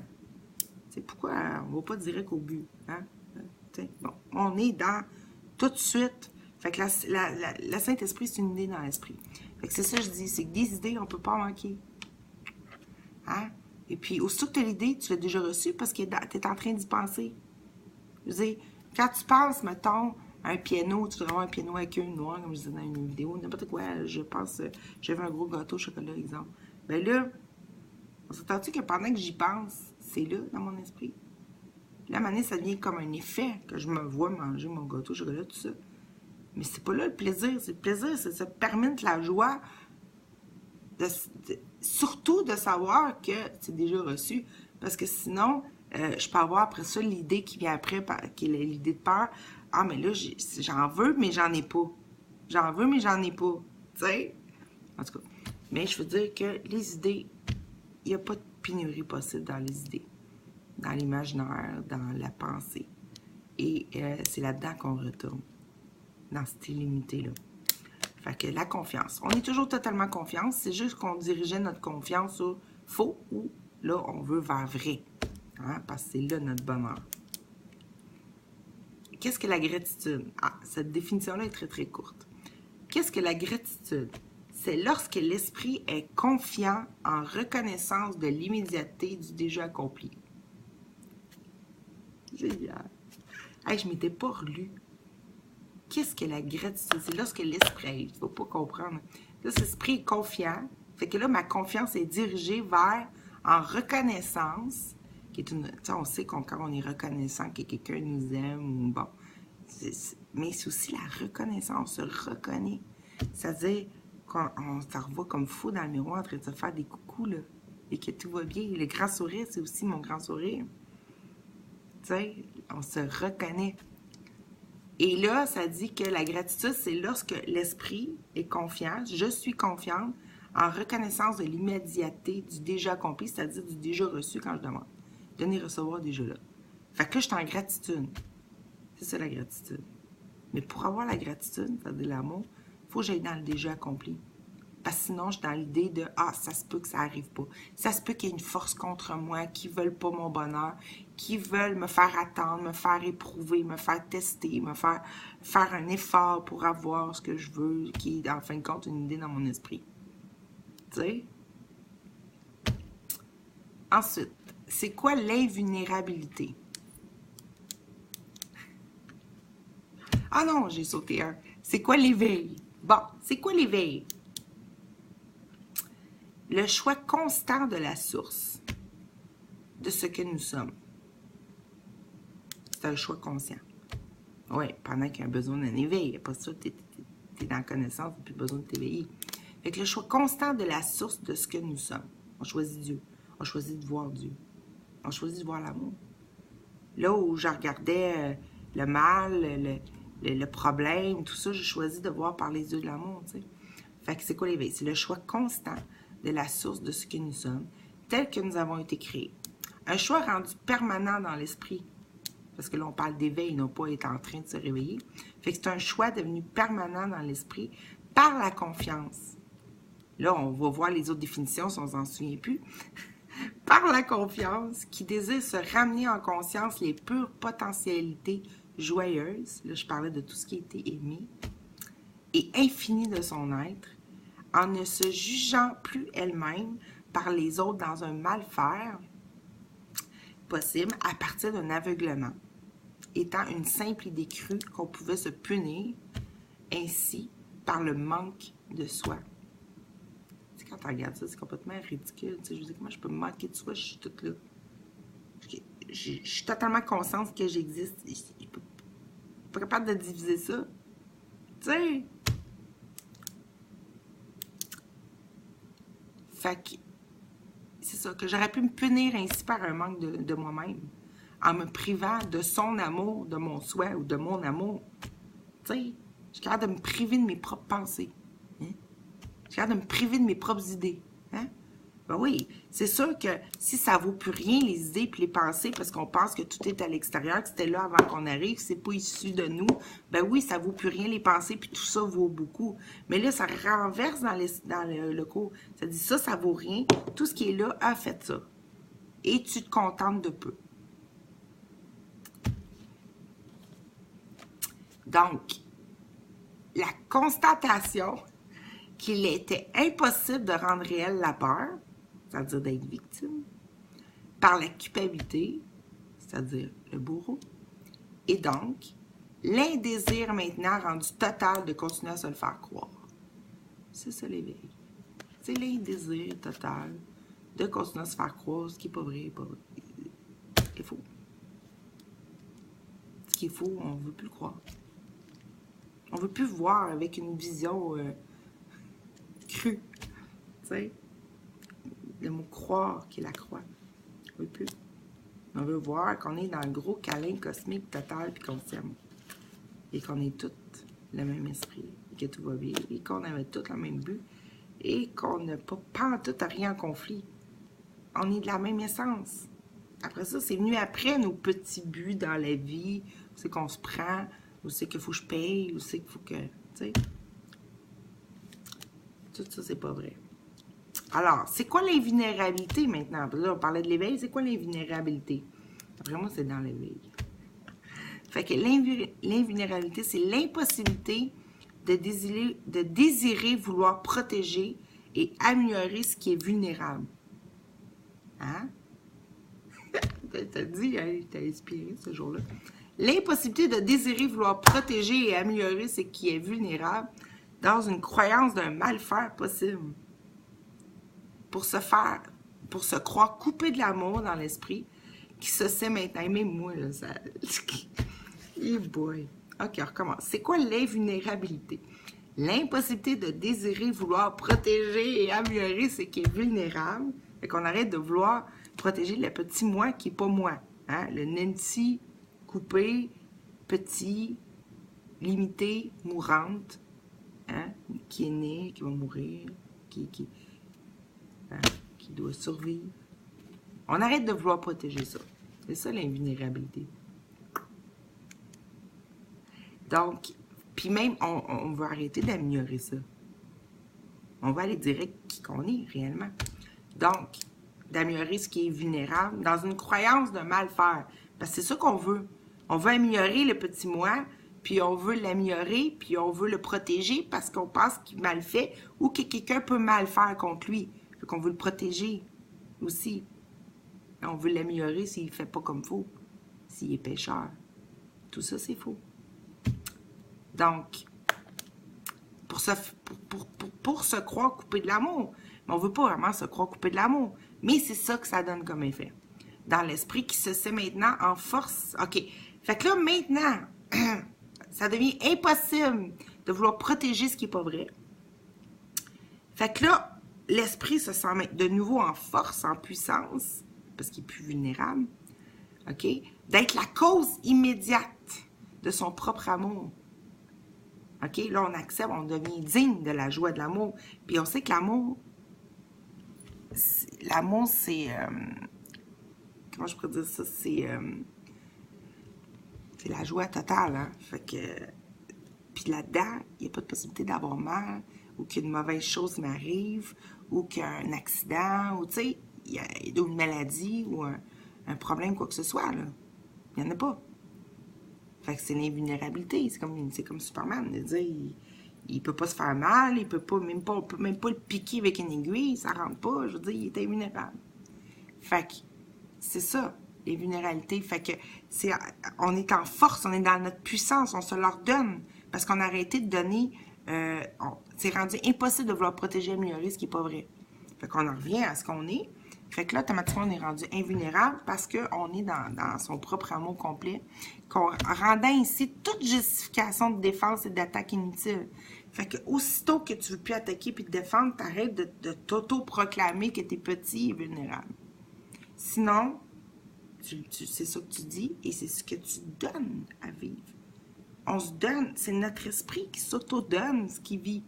C'est pourquoi on va pas direct au but. Hein? Bon, on est dans tout de suite. Fait que la Saint-Esprit, c'est une idée dans l'esprit. Fait que c'est ça que je dis, c'est que des idées, on peut pas en manquer. Hein? Et puis, aussitôt que tu as l'idée, tu l'as déjà reçue parce que tu es en train d'y penser. Je veux dire, quand tu penses, mettons, à un piano, tu devrais avoir un piano avec une noire, comme je disais dans une vidéo, n'importe quoi, je pense, j'avais un gros gâteau au chocolat, exemple. Ben là, on s'entend-tu que pendant que j'y pense, c'est là, dans mon esprit? Là, à un moment donné, ça devient comme un effet que je me vois manger mon gâteau au chocolat, tout ça. Mais c'est pas là le plaisir. C'est le plaisir, c'est ça permettre la joie, surtout de savoir que c'est déjà reçu. Parce que sinon, je peux avoir après ça l'idée qui vient après, qui est l'idée de peur. Ah, mais là, j'en veux, mais j'en ai pas. J'en veux, mais j'en ai pas. Tu sais? En tout cas. Mais je veux dire que les idées, il n'y a pas de pénurie possible dans les idées, dans l'imaginaire, dans la pensée. Et c'est là-dedans qu'on retourne, dans cette illimité-là. Fait que la confiance. On est toujours totalement confiance. C'est juste qu'on dirigeait notre confiance sur faux ou là, on veut vers vrai. Hein? Parce que c'est là notre bonheur. Qu'est-ce que la gratitude? Ah, cette définition-là est très, très courte. Qu'est-ce que la gratitude? C'est lorsque l'esprit est confiant en reconnaissance de l'immédiateté du déjà accompli. Génial. Hey, je ne m'étais pas relu. Qu'est-ce que la gratitude? C'est lorsque l'esprit, il ne faut pas comprendre. Là, l'esprit est confiant. Fait que là, ma confiance est dirigée vers en reconnaissance, qui est une. Tu sais, on sait quand on est reconnaissant que quelqu'un nous aime ou bon. Mais c'est aussi la reconnaissance. On se reconnaît. C'est-à-dire qu'on se revoit comme fou dans le miroir en train de se faire des coucous, là. Et que tout va bien. Le grand sourire, c'est aussi mon grand sourire. Tu sais, on se reconnaît. Et là, ça dit que la gratitude, c'est lorsque l'esprit est confiant, je suis confiante, en reconnaissance de l'immédiateté du déjà accompli, c'est-à-dire du déjà reçu quand je demande. Donner, recevoir, déjà là. Fait que là, je suis en gratitude. C'est ça la gratitude. Mais pour avoir la gratitude, c'est-à-dire l'amour, il faut que j'aille dans le déjà accompli. Parce que sinon, je suis dans l'idée de « Ah, ça se peut que ça n'arrive pas. Ça se peut qu'il y ait une force contre moi qui ne veulent pas mon bonheur, qui veulent me faire attendre, me faire éprouver, me faire tester, me faire un effort pour avoir ce que je veux, qui est en fin de compte une idée dans mon esprit. » Tu sais? Ensuite, c'est quoi l'invulnérabilité? Ah non, j'ai sauté un. C'est quoi l'éveil? Bon, c'est quoi l'éveil? Le choix constant de la source de ce que nous sommes. C'est un choix conscient. Oui, pendant qu'il y a besoin d'un éveil. Pas ça, tu es dans la connaissance, tu n'as plus besoin de t'éveiller. Fait que le choix constant de la source de ce que nous sommes. On choisit Dieu. On choisit de voir Dieu. On choisit de voir l'amour. Là où je regardais le mal, le problème, tout ça, j'ai choisi de voir par les yeux de l'amour, tu sais. Fait que c'est quoi l'éveil? C'est le choix constant de la source de ce que nous sommes, tel que nous avons été créés. Un choix rendu permanent dans l'esprit. Parce que là, on parle d'éveil, non pas être en train de se réveiller. Fait que c'est un choix devenu permanent dans l'esprit par la confiance. Là, on va voir les autres définitions si on s'en souvient plus. Par la confiance, qui désire se ramener en conscience les pures potentialités joyeuses, là je parlais de tout ce qui était aimé, et infini de son être, en ne se jugeant plus elle-même par les autres dans un mal-faire possible à partir d'un aveuglement, étant une simple idée crue qu'on pouvait se punir ainsi par le manque de soi. Tu sais, quand tu regardes ça, c'est complètement ridicule. Tu sais, je veux dire, comment je peux me manquer de soi? Je suis toute là. Je suis totalement consciente que j'existe. Je suis pas capable de diviser ça. Tu sais. Fait que c'est ça, que j'aurais pu me punir ainsi par un manque de moi-même, en me privant de son amour, de mon souhait ou de mon amour. Tu sais, je suis capable de me priver de mes propres pensées. Hein? Je suis capable de me priver de mes propres idées. Hein? Ben oui, c'est sûr que si ça vaut plus rien, les idées et les pensées, parce qu'on pense que tout est à l'extérieur, que c'était là avant qu'on arrive, c'est pas issu de nous, ben oui, ça vaut plus rien les pensées, puis tout ça vaut beaucoup. Mais là, ça renverse dans le cours. Ça dit ça vaut rien. Tout ce qui est là a fait ça. Et tu te contentes de peu. Donc, la constatation qu'il était impossible de rendre réelle la peur, c'est-à-dire d'être victime, par la culpabilité, c'est-à-dire le bourreau, et donc l'indésir maintenant rendu total de continuer à se le faire croire. C'est ça l'éveil. C'est l'indésir total de continuer à se faire croire ce qui n'est pas vrai, pas vrai. C'est faux. Ce qui est faux, on ne veut plus le croire. On ne veut plus voir avec une vision crue. Tu sais, le mot croire qui est la croix. On ne veut plus. On veut voir qu'on est dans le gros câlin cosmique total puis qu'on s'aime. Et qu'on est tous le même esprit, et que tout va bien, et qu'on avait tous le même but, et qu'on n'a pas tout à rien en conflit. On est de la même essence. Après ça, c'est venu après nos petits buts dans la vie, où c'est qu'on se prend, où c'est qu'il faut que je paye, où c'est qu'il faut que... Tu sais, tout ça, c'est pas vrai. Alors, c'est quoi l'invulnérabilité maintenant? Là, on parlait de l'éveil, c'est quoi l'invulnérabilité? Après moi, c'est dans l'éveil. Fait que l'invulnérabilité, c'est l'impossibilité de désirer vouloir protéger et améliorer ce qui est vulnérable. Hein? T'as dit, hein, t'as inspiré ce jour-là. L'impossibilité de désirer vouloir protéger et améliorer ce qui est vulnérable dans une croyance d'un mal-faire possible. Pour se croire coupé de l'amour dans l'esprit, qui se sait maintenant. Même moi, là, ça... hey boy. OK, on recommence. C'est quoi l'invulnérabilité? L'impossibilité de désirer vouloir protéger et améliorer ce qui est vulnérable. Fait qu'on arrête de vouloir protéger le petit moi qui n'est pas moi. Hein? Le Nancy coupé, petit, limité, mourante, hein? Qui est né, qui va mourir, qui doit survivre. On arrête de vouloir protéger ça. C'est ça l'invulnérabilité. Donc, puis même, on va arrêter d'améliorer ça. On va aller direct qui qu'on est réellement. Donc, d'améliorer ce qui est vulnérable dans une croyance de mal faire. Parce que c'est ça qu'on veut. On veut améliorer le petit moi, puis on veut l'améliorer, puis on veut le protéger parce qu'on pense qu'il est mal fait ou que quelqu'un peut mal faire contre lui. Fait qu'on veut le protéger aussi. On veut l'améliorer s'il ne fait pas comme il faut, s'il est pécheur. Tout ça, c'est faux. Donc, pour se croire coupé de l'amour. Mais on ne veut pas vraiment se croire coupé de l'amour. Mais c'est ça que ça donne comme effet. Dans l'esprit qui se sait maintenant en force. OK. Fait que là, maintenant, ça devient impossible de vouloir protéger ce qui n'est pas vrai. Fait que là, l'esprit se sent de nouveau en force, en puissance, parce qu'il est plus vulnérable. OK? D'être la cause immédiate de son propre amour. OK? Là, on accepte, on devient digne de la joie de l'amour. Puis on sait que l'amour, c'est... comment je pourrais dire ça? C'est la joie totale, hein? Fait que... Puis là-dedans, il n'y a pas de possibilité d'avoir mal, ou qu'une mauvaise chose m'arrive, ou qu'un accident, ou tu sais, il y a une maladie, ou un problème, quoi que ce soit, là. Il n'y en a pas. Fait que c'est l'invulnérabilité. C'est comme Superman, de dire, il peut pas se faire mal, on peut même pas le piquer avec une aiguille, ça rentre pas, je veux dire, il est invulnérable. Fait que c'est ça, l'invulnérabilité. Fait que on est en force, on est dans notre puissance, on se leur donne, parce qu'on a arrêté de donner, c'est rendu impossible de vouloir protéger et améliorer ce qui n'est pas vrai. Fait qu'on en revient à ce qu'on est. Fait que là, automatiquement, on est rendu invulnérable parce qu'on est dans son propre amour complet, rendant ainsi toute justification de défense et d'attaque inutile. Fait que aussitôt que tu ne veux plus attaquer puis te défendre, t'arrêtes de t'auto-proclamer que tu es petit et vulnérable. Sinon, c'est ça que tu dis et c'est ce que tu donnes à vivre. On se donne, c'est notre esprit qui s'auto-donne ce qu'il vit.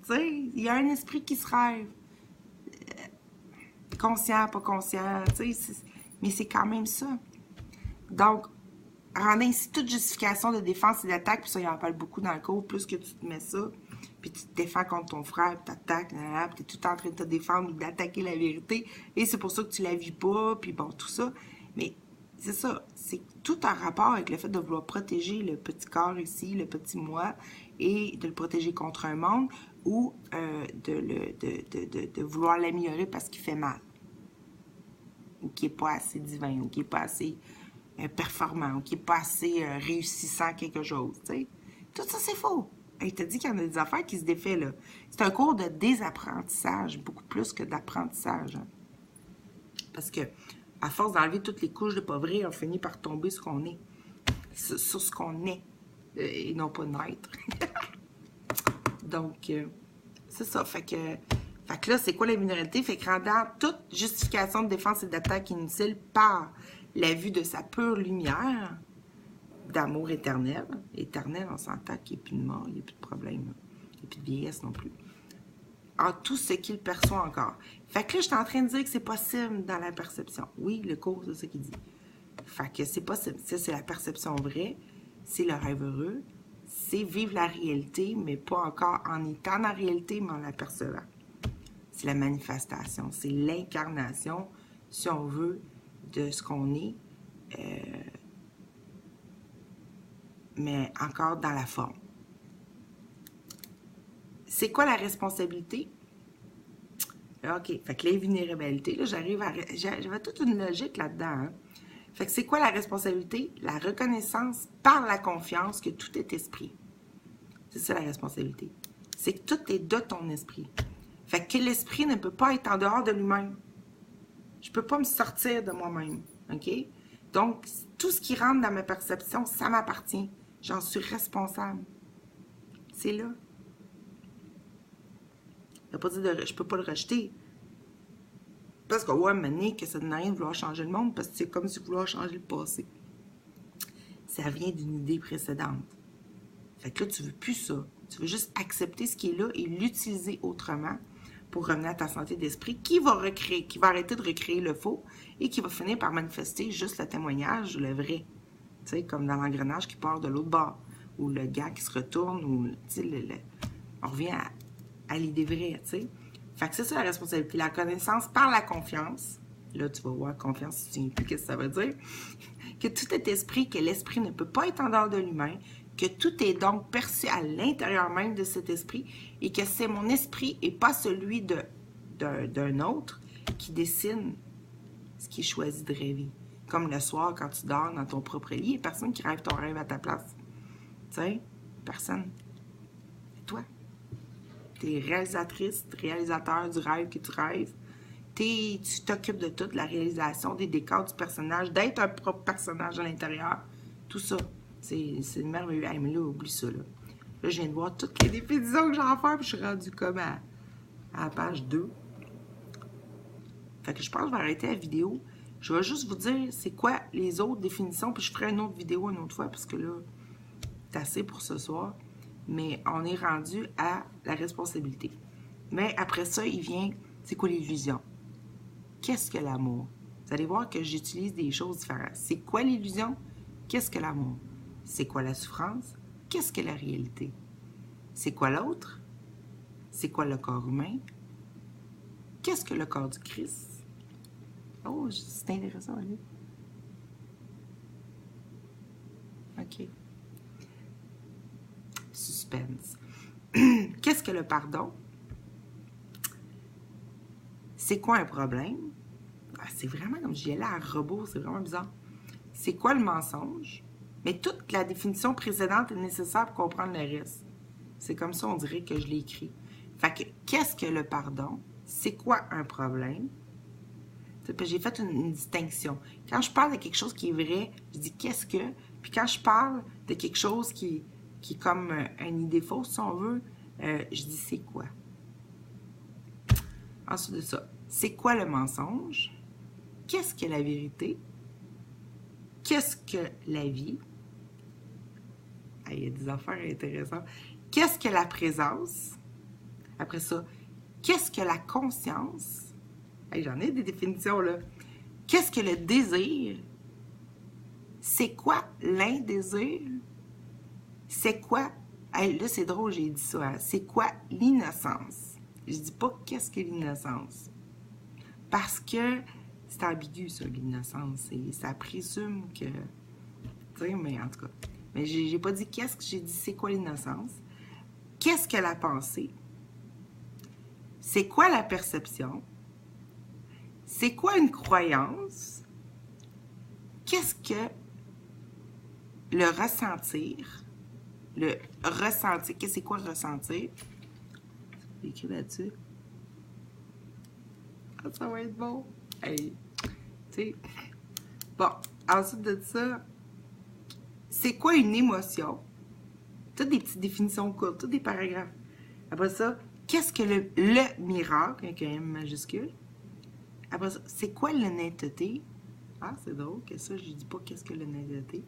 Tu sais, il y a un esprit qui se rêve. Conscient, pas conscient, tu sais, mais c'est quand même ça. Donc, rendre ainsi toute justification de défense et d'attaque, puis ça, il en parle beaucoup dans le cours, plus que tu te mets ça, puis tu te défends contre ton frère, puis t'attaques, puis tu es tout en train de te défendre ou d'attaquer la vérité, et c'est pour ça que tu la vis pas, puis bon, tout ça. Mais c'est ça, c'est tout en rapport avec le fait de vouloir protéger le petit corps ici, le petit moi, et de le protéger contre un monde, ou de vouloir l'améliorer parce qu'il fait mal, ou qu'il n'est pas assez divin, ou qu'il n'est pas assez performant, ou qu'il n'est pas assez réussissant quelque chose, tu sais. Tout ça, c'est faux. Il t'a dit qu'il y en a des affaires qui se défait, là. C'est un cours de désapprentissage, beaucoup plus que d'apprentissage. Hein. Parce que, à force d'enlever toutes les couches de pas vrai, on finit par tomber sur ce qu'on est, et non pas naître. Donc, c'est ça. Fait que là, c'est quoi la vulnérabilité? Fait que rendant toute justification de défense et d'attaque inutile par la vue de sa pure lumière d'amour éternel. Éternel, on s'entend qu'il n'y a plus de mort, il n'y a plus de problème. Il n'y a plus de vieillesse non plus. En tout ce qu'il perçoit encore. Fait que là, je suis en train de dire que c'est possible dans la perception. Oui, le cours, c'est ce qu'il dit. Fait que c'est possible. Ça, c'est la perception vraie. C'est le rêve heureux. C'est vivre la réalité, mais pas encore en étant dans la réalité, mais en la percevant. C'est la manifestation. C'est l'incarnation, si on veut, de ce qu'on est, mais encore dans la forme. C'est quoi la responsabilité? OK, fait que l'invulnérabilité, là, j'avais toute une logique là-dedans. Hein? Fait que c'est quoi la responsabilité? La reconnaissance par la confiance que tout est esprit. C'est ça la responsabilité. C'est que tout est de ton esprit. Fait que l'esprit ne peut pas être en dehors de lui-même. Je ne peux pas me sortir de moi-même. OK? Donc, tout ce qui rentre dans ma perception, ça m'appartient. J'en suis responsable. C'est là. Ça ne veut pas dire je ne peux pas le rejeter. Parce que, ouais, maintenant, que ça ne donne rien de vouloir changer le monde, parce que c'est comme si vouloir changer le passé. Ça vient d'une idée précédente. Fait que là, tu ne veux plus ça. Tu veux juste accepter ce qui est là et l'utiliser autrement pour revenir à ta santé d'esprit qui va arrêter de recréer le faux et qui va finir par manifester juste le témoignage, le vrai. Tu sais, comme dans l'engrenage qui part de l'autre bord, ou le gars qui se retourne, ou, tu sais, on revient à l'idée vraie, tu sais. Fait que c'est ça la responsabilité. La connaissance par la confiance. Là, tu vas voir confiance, si tu ne sais plus qu'est-ce que ça veut dire. Que tout est esprit, que l'esprit ne peut pas être en dehors de l'humain, que tout est donc perçu à l'intérieur même de cet esprit et que c'est mon esprit et pas celui d'un autre qui dessine ce qui est choisi de rêver. Comme le soir, quand tu dors dans ton propre lit, il n'y a personne qui rêve ton rêve à ta place. Tu sais? Personne. C'est toi. T'es réalisatrice, réalisateur du rêve que tu rêves. Tu t'occupes de toute la réalisation, des décors du personnage, d'être un propre personnage à l'intérieur. Tout ça. C'est merveilleux. Hey, mais là, oublie ça, là. Là, je viens de voir toutes les définitions que j'ai à faire, puis je suis rendue comme à la page 2. Fait que je pense que je vais arrêter la vidéo. Je vais juste vous dire c'est quoi les autres définitions, puis je ferai une autre vidéo une autre fois, parce que là, c'est assez pour ce soir. Mais on est rendu à la responsabilité. Mais après ça, il vient, c'est quoi l'illusion? Qu'est-ce que l'amour? Vous allez voir que j'utilise des choses différentes. C'est quoi l'illusion? Qu'est-ce que l'amour? C'est quoi la souffrance? Qu'est-ce que la réalité? C'est quoi l'autre? C'est quoi le corps humain? Qu'est-ce que le corps du Christ? Oh, c'est intéressant, allez. OK. Suspense. Qu'est-ce que le pardon? C'est quoi un problème? Ah, c'est vraiment comme j'y allais à robot, c'est vraiment bizarre. C'est quoi le mensonge? Mais toute la définition précédente est nécessaire pour comprendre le reste. C'est comme ça, on dirait que je l'ai écrit. Fait que, qu'est-ce que le pardon? C'est quoi un problème? J'ai fait une distinction. Quand je parle de quelque chose qui est vrai, je dis qu'est-ce que? Puis quand je parle de quelque chose qui est comme une idée fausse, si on veut, je dis c'est quoi? Ensuite de ça, c'est quoi le mensonge? Qu'est-ce que la vérité? Qu'est-ce que la vie? Ah, il y a des affaires intéressantes. Qu'est-ce que la présence? Après ça, qu'est-ce que la conscience? Hey, j'en ai des définitions, là. Qu'est-ce que le désir? C'est quoi l'indésir? C'est quoi... Hey, là, c'est drôle, j'ai dit ça. Hein? C'est quoi l'innocence? Je dis pas qu'est-ce que l'innocence. Parce que c'est ambigu, ça, l'innocence. Ça présume que... Tu sais, mais en tout cas... Mais j'ai pas dit qu'est-ce que... J'ai dit c'est quoi l'innocence? Qu'est-ce que la pensée? C'est quoi la perception? C'est quoi une croyance? Qu'est-ce que le ressentir? Le ressentir. C'est quoi ressentir? C'est écrit là-dessus. Ah, ça va être bon. Hey, tu sais. Bon, ensuite de ça, c'est quoi une émotion? Toutes des petites définitions courtes, tous des paragraphes. Après ça, qu'est-ce que le miracle, avec un M majuscule? Après ça, c'est quoi l'honnêteté? Ah, c'est drôle que ça, je dis pas qu'est-ce que l'honnêteté.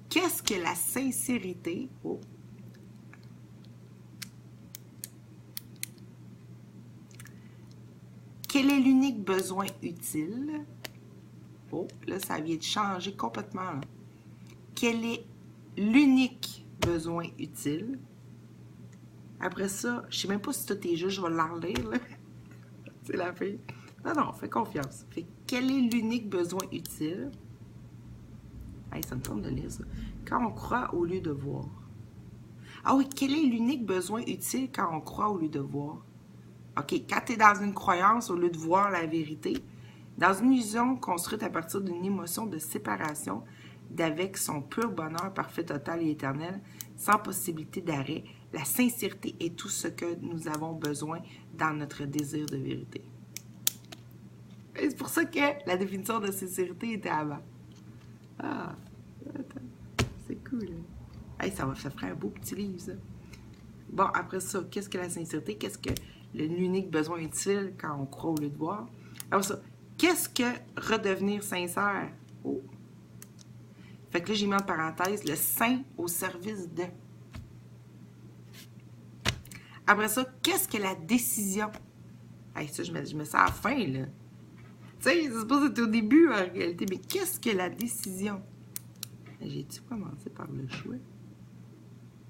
Qu'est-ce que la sincérité? Oh. Quel est l'unique besoin utile? Oh, là, ça vient de changer complètement. Là. Quel est l'unique besoin utile? Après ça, je sais même pas si tout est juste, je vais la relire, là. C'est la fille. Non, fais confiance. Fait, quel est l'unique besoin utile? Hey, ça me tente de lire ça. Quand on croit au lieu de voir. Ah oui, quel est l'unique besoin utile quand on croit au lieu de voir? OK, quand tu es dans une croyance au lieu de voir la vérité, dans une illusion construite à partir d'une émotion de séparation d'avec son pur bonheur parfait, total et éternel, sans possibilité d'arrêt, la sincérité est tout ce que nous avons besoin dans notre désir de vérité. Et c'est pour ça que la définition de sincérité était avant. Ah, attends, c'est cool. Hey, ça ferait un beau petit livre, ça. Bon, après ça, qu'est-ce que la sincérité? Qu'est-ce que l'unique besoin utile quand on croit au lieu de voir? Alors ça, qu'est-ce que redevenir sincère? Oh! Fait que là, j'ai mis en parenthèse le saint au service de. Après ça, qu'est-ce que la décision? Hey, ça, je mets ça à la fin, là. Tu sais, c'est pas c'était au début, en réalité, mais qu'est-ce que la décision? J'ai-tu commencé par le choix?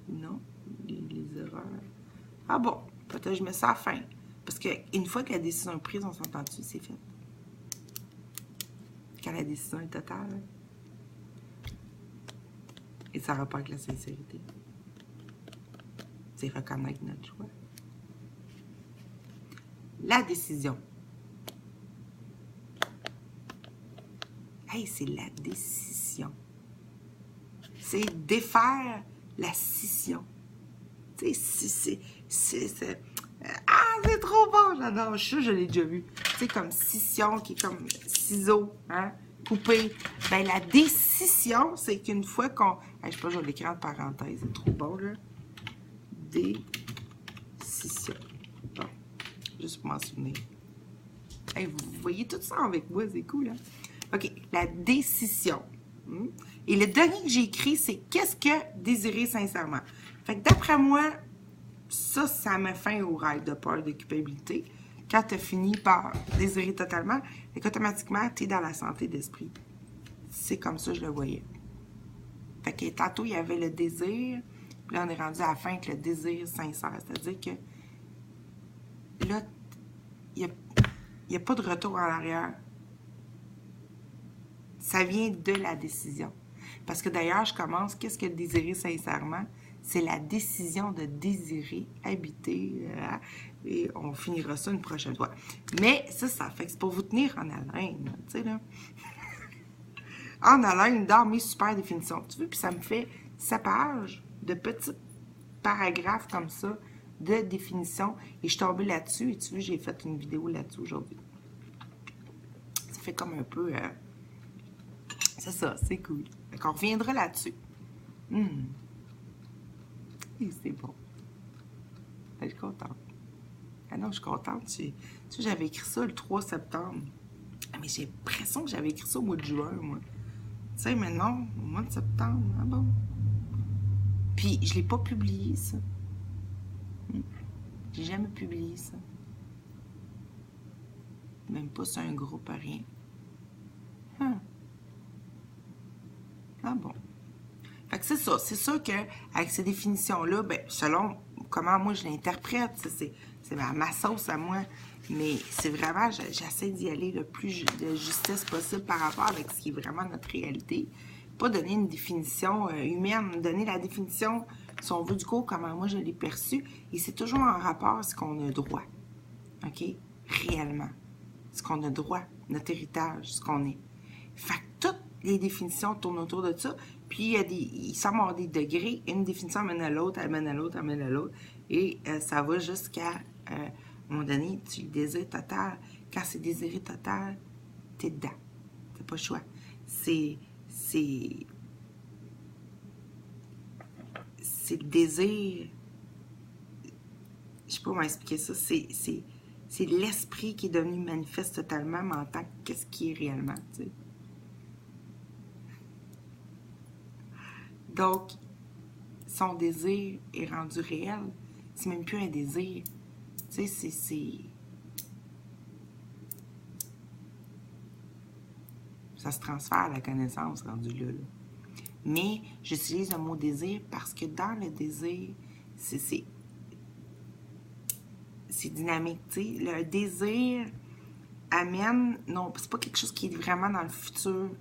Non, les erreurs. Ah bon, peut-être que je mets ça à la fin. Parce qu'une fois que la décision est prise, on s'entend dessus, c'est fait. Quand la décision est totale. Et ça rapporte avec la sincérité. C'est reconnaître notre choix. La décision. Hey, c'est la décision. C'est défaire la scission. Tu sais, c'est trop bon, j'adore. Je suis sûre que je l'ai déjà vu. Tu sais, comme scission, qui est comme ciseaux, hein, coupé. Ben, la décision, c'est qu'une fois qu'on... je sais pas, je vais l'écrire en parenthèse, c'est trop bon, là. Décision. Bon, juste pour m'en souvenir. Hey, vous voyez tout ça avec moi, c'est cool, hein? OK, la décision. Et le dernier que j'ai écrit, c'est « Qu'est-ce que désirer sincèrement? » Fait que d'après moi, ça met fin au rêve de peur de culpabilité. Quand tu as fini par désirer totalement, fait qu'automatiquement, tu es dans la santé d'esprit. C'est comme ça que je le voyais. Fait que tantôt, il y avait le désir, puis là, on est rendu à la fin avec le désir sincère. C'est-à-dire que là, il n'y a pas de retour en arrière. Ça vient de la décision. Parce que d'ailleurs, je commence, qu'est-ce que désirer sincèrement? C'est la décision de désirer habiter. Et on finira ça une prochaine fois. Mais ça fait que c'est pour vous tenir en haleine. Tu sais, là. En haleine, dans mes super définitions. Tu vois, puis ça me fait 7 pages de petits paragraphes comme ça de définition. Et je suis tombée là-dessus. Et tu vois, j'ai fait une vidéo là-dessus aujourd'hui. Ça fait comme un peu... c'est ça, c'est cool. Donc, on reviendra là-dessus. Et c'est bon. Je suis contente. Ah non, je suis contente. Tu sais, j'avais écrit ça le 3 septembre. Mais j'ai l'impression que j'avais écrit ça au mois de juin, moi. Tu sais, mais non, au mois de septembre. Ah bon? Puis, je ne l'ai pas publié, ça. J'ai jamais publié ça. Même pas sur un groupe, rien. Ah bon. Fait que c'est ça. C'est sûr qu'avec ces définitions-là, ben, selon comment moi je l'interprète, c'est ma sauce à moi. Mais c'est vraiment, j'essaie d'y aller le plus de justesse possible par rapport avec ce qui est vraiment notre réalité. Pas donner une définition humaine, donner la définition, si on veut, du coup, comment moi je l'ai perçue. Et c'est toujours en rapport à ce qu'on a droit. OK? Réellement. Ce qu'on a droit, notre héritage, ce qu'on est. Fait que toutes les définitions tournent autour de ça. Puis, il semble avoir des degrés. Une définition amène à l'autre, amène à l'autre, amène à l'autre. Et ça va jusqu'à, à un moment donné, tu le désires total. Quand c'est désiré total, t'es dedans. T'as pas le choix. C'est le désir. Je sais pas comment expliquer ça. C'est l'esprit qui est devenu manifeste totalement, mais en tant que qu'est-ce qui est réellement, tu sais. Donc, son désir est rendu réel. C'est même plus un désir. Tu sais, ça se transfère à la connaissance rendue là. Mais j'utilise le mot désir parce que dans le désir, c'est dynamique. Tu sais, le désir amène... Non, c'est pas quelque chose qui est vraiment dans le futur.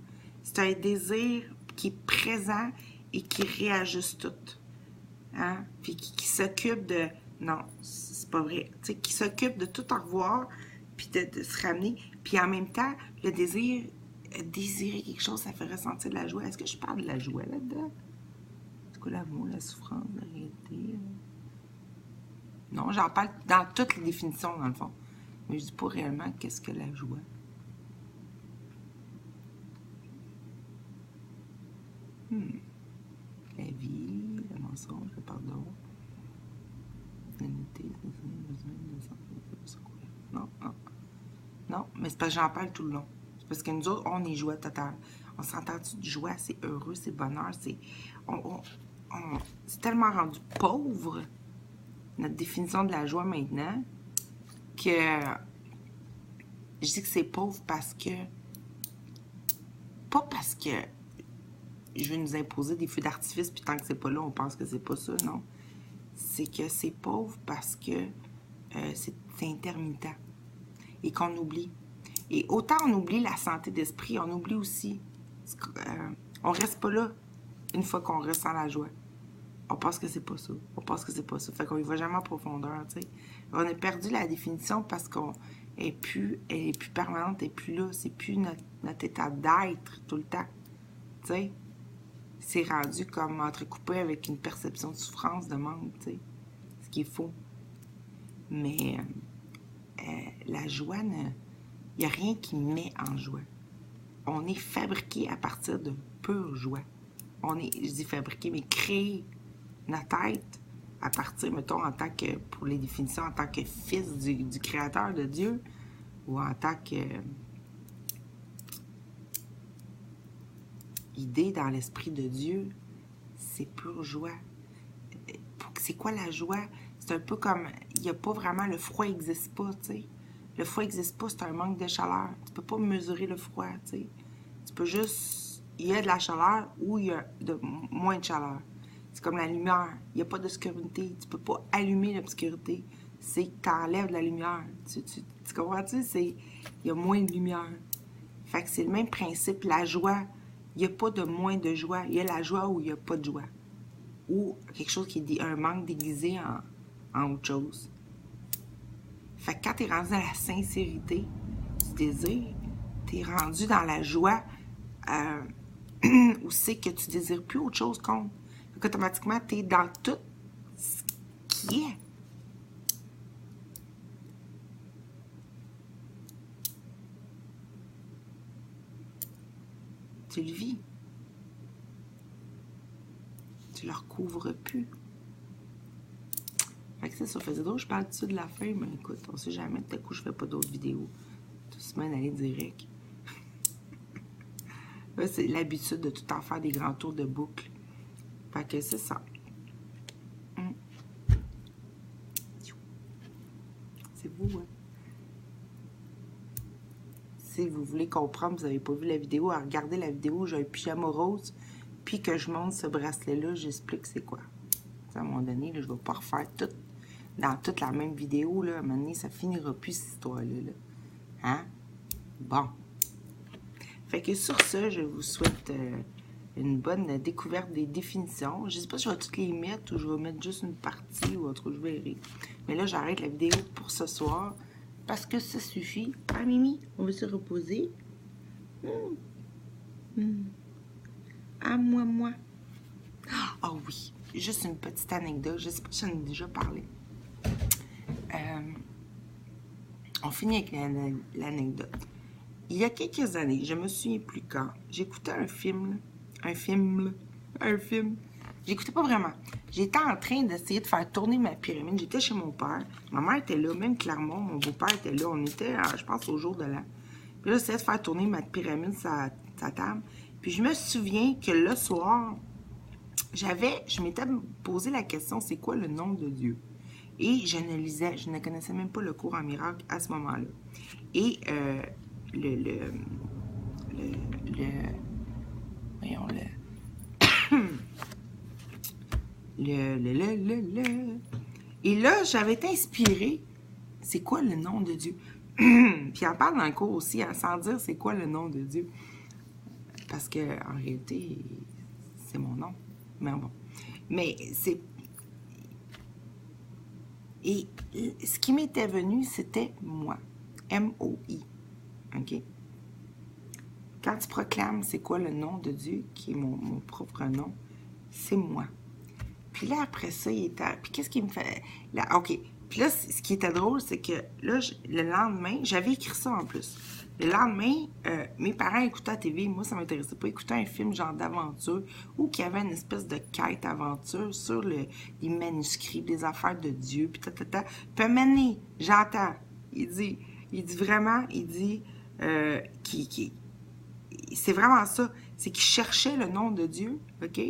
C'est un désir qui est présent et qui réajuste tout. Hein? Puis qui s'occupe de... Non, c'est pas vrai. Tu sais, qui s'occupe de tout en revoir, puis de se ramener. Puis en même temps, le désir, désirer quelque chose, ça fait ressentir de la joie. Est-ce que je parle de la joie là-dedans? C'est quoi l'amour, la souffrance, la réalité? Non, j'en parle dans toutes les définitions, dans le fond. Mais je dis pas réellement qu'est-ce que la joie. La vie, le mensonge, le pardon, l'unité, non, non. Non, mais c'est parce que j'en parle tout le long. C'est parce que nous autres, on est joie totale. On s'entend-tu de joie, c'est heureux, c'est bonheur, c'est... c'est tellement rendu pauvre, notre définition de la joie maintenant, que je dis que c'est pauvre parce que... Pas parce que je veux nous imposer des feux d'artifice, puis tant que c'est pas là, on pense que c'est pas ça, non. C'est que c'est pauvre parce que c'est intermittent et qu'on oublie. Et autant on oublie la santé d'esprit, on oublie aussi. On reste pas là une fois qu'on ressent la joie. On pense que c'est pas ça. On pense que c'est pas ça. Fait qu'on y va jamais en profondeur, tu sais. On a perdu la définition parce qu'on est plus permanente, elle est plus là. C'est plus notre état d'être tout le temps. Tu sais. c'est rendu comme entrecoupé avec une perception de souffrance, de manque, tu sais. Ce qui est faux. Mais la joie, il n'y a rien qui met en joie. On est fabriqué à partir de pure joie. On est, je dis fabriqué, mais créé notre tête à partir, mettons, en tant que, pour les définitions, en tant que fils du Créateur de Dieu, ou en tant que idée dans l'esprit de Dieu, c'est pure joie. C'est quoi la joie? C'est un peu comme, il n'y a pas vraiment, le froid n'existe pas, tu sais. Le froid n'existe pas, c'est un manque de chaleur. Tu peux pas mesurer le froid, tu sais. Tu peux juste, il y a de la chaleur ou il y a moins de chaleur. C'est comme la lumière. Il n'y a pas d'obscurité. Tu peux pas allumer l'obscurité. C'est que tu enlèves la lumière. Tu comprends-tu? Il y a moins de lumière. Fait que c'est le même principe. La joie, il n'y a pas de moins de joie. Il y a la joie ou il n'y a pas de joie. Ou quelque chose qui est un manque déguisé en autre chose. Fait que quand tu es rendu dans la sincérité du désir, tu es rendu dans la joie où c'est que tu désires plus autre chose qu'autre. Fait qu'automatiquement, tu es dans tout ce qui est. Tu le vis. Tu le recouvres plus. Fait que ça faisait drôle, je parle tout de la fin, mais écoute, on sait jamais, tout à coup, je fais pas d'autres vidéos. Tout semaine, aller direct. Là, c'est l'habitude de tout le temps faire des grands tours de boucle. Fait que c'est ça. C'est vous, hein? Si vous voulez comprendre, vous n'avez pas vu la vidéo, regardez la vidéo, j'ai un pyjama rose, puis que je monte ce bracelet-là, j'explique c'est quoi. À un moment donné, là, je ne vais pas refaire tout dans toute la même vidéo, là. À un moment donné, ça finira plus, cette histoire-là. Là. Hein? Bon. Fait que sur ça, je vous souhaite une bonne découverte des définitions. Je ne sais pas si je vais toutes les mettre ou je vais mettre juste une partie ou autre, je verrai. Mais là, j'arrête la vidéo pour ce soir parce que ça suffit. Ah, Mimi, on va se reposer. Ah, moi. Ah oui, juste une petite anecdote. Je ne sais pas si j'en ai déjà parlé. On finit avec l'anecdote. Il y a quelques années, je me souviens plus quand, j'écoutais un film. J'écoutais pas vraiment. J'étais en train d'essayer de faire tourner ma pyramide. J'étais chez mon père. Ma mère était là, même Clermont, mon beau-père était là. On était, je pense, au jour de l'an. Puis là, j'essayais de faire tourner ma pyramide sur sa table. Puis je me souviens que le soir, je m'étais posé la question, c'est quoi le nom de Dieu? Et je ne connaissais même pas le cours en miracle à ce moment-là. Et voyons, Et là, j'avais été inspirée, c'est quoi le nom de Dieu? Puis on parle dans le cours aussi, hein, sans dire c'est quoi le nom de Dieu. Parce que en réalité, c'est mon nom. Mais bon. Mais c'est... Et ce qui m'était venu, c'était moi. M-O-I. OK? Quand tu proclames c'est quoi le nom de Dieu, qui est mon propre nom, c'est moi. Puis là, après ça, il était... Puis qu'est-ce qui me fait... Là, OK. Puis là, ce qui était drôle, c'est que là, le lendemain, j'avais écrit ça en plus. Le lendemain, mes parents écoutaient la TV. Moi, ça ne m'intéressait pas. Écouter un film genre d'aventure ou qu'il y avait une espèce de quête aventure sur les manuscrits, les affaires de Dieu, puis ta. Puis à un moment donné, j'entends. Il dit vraiment, c'est vraiment ça. C'est qu'il cherchait le nom de Dieu, OK?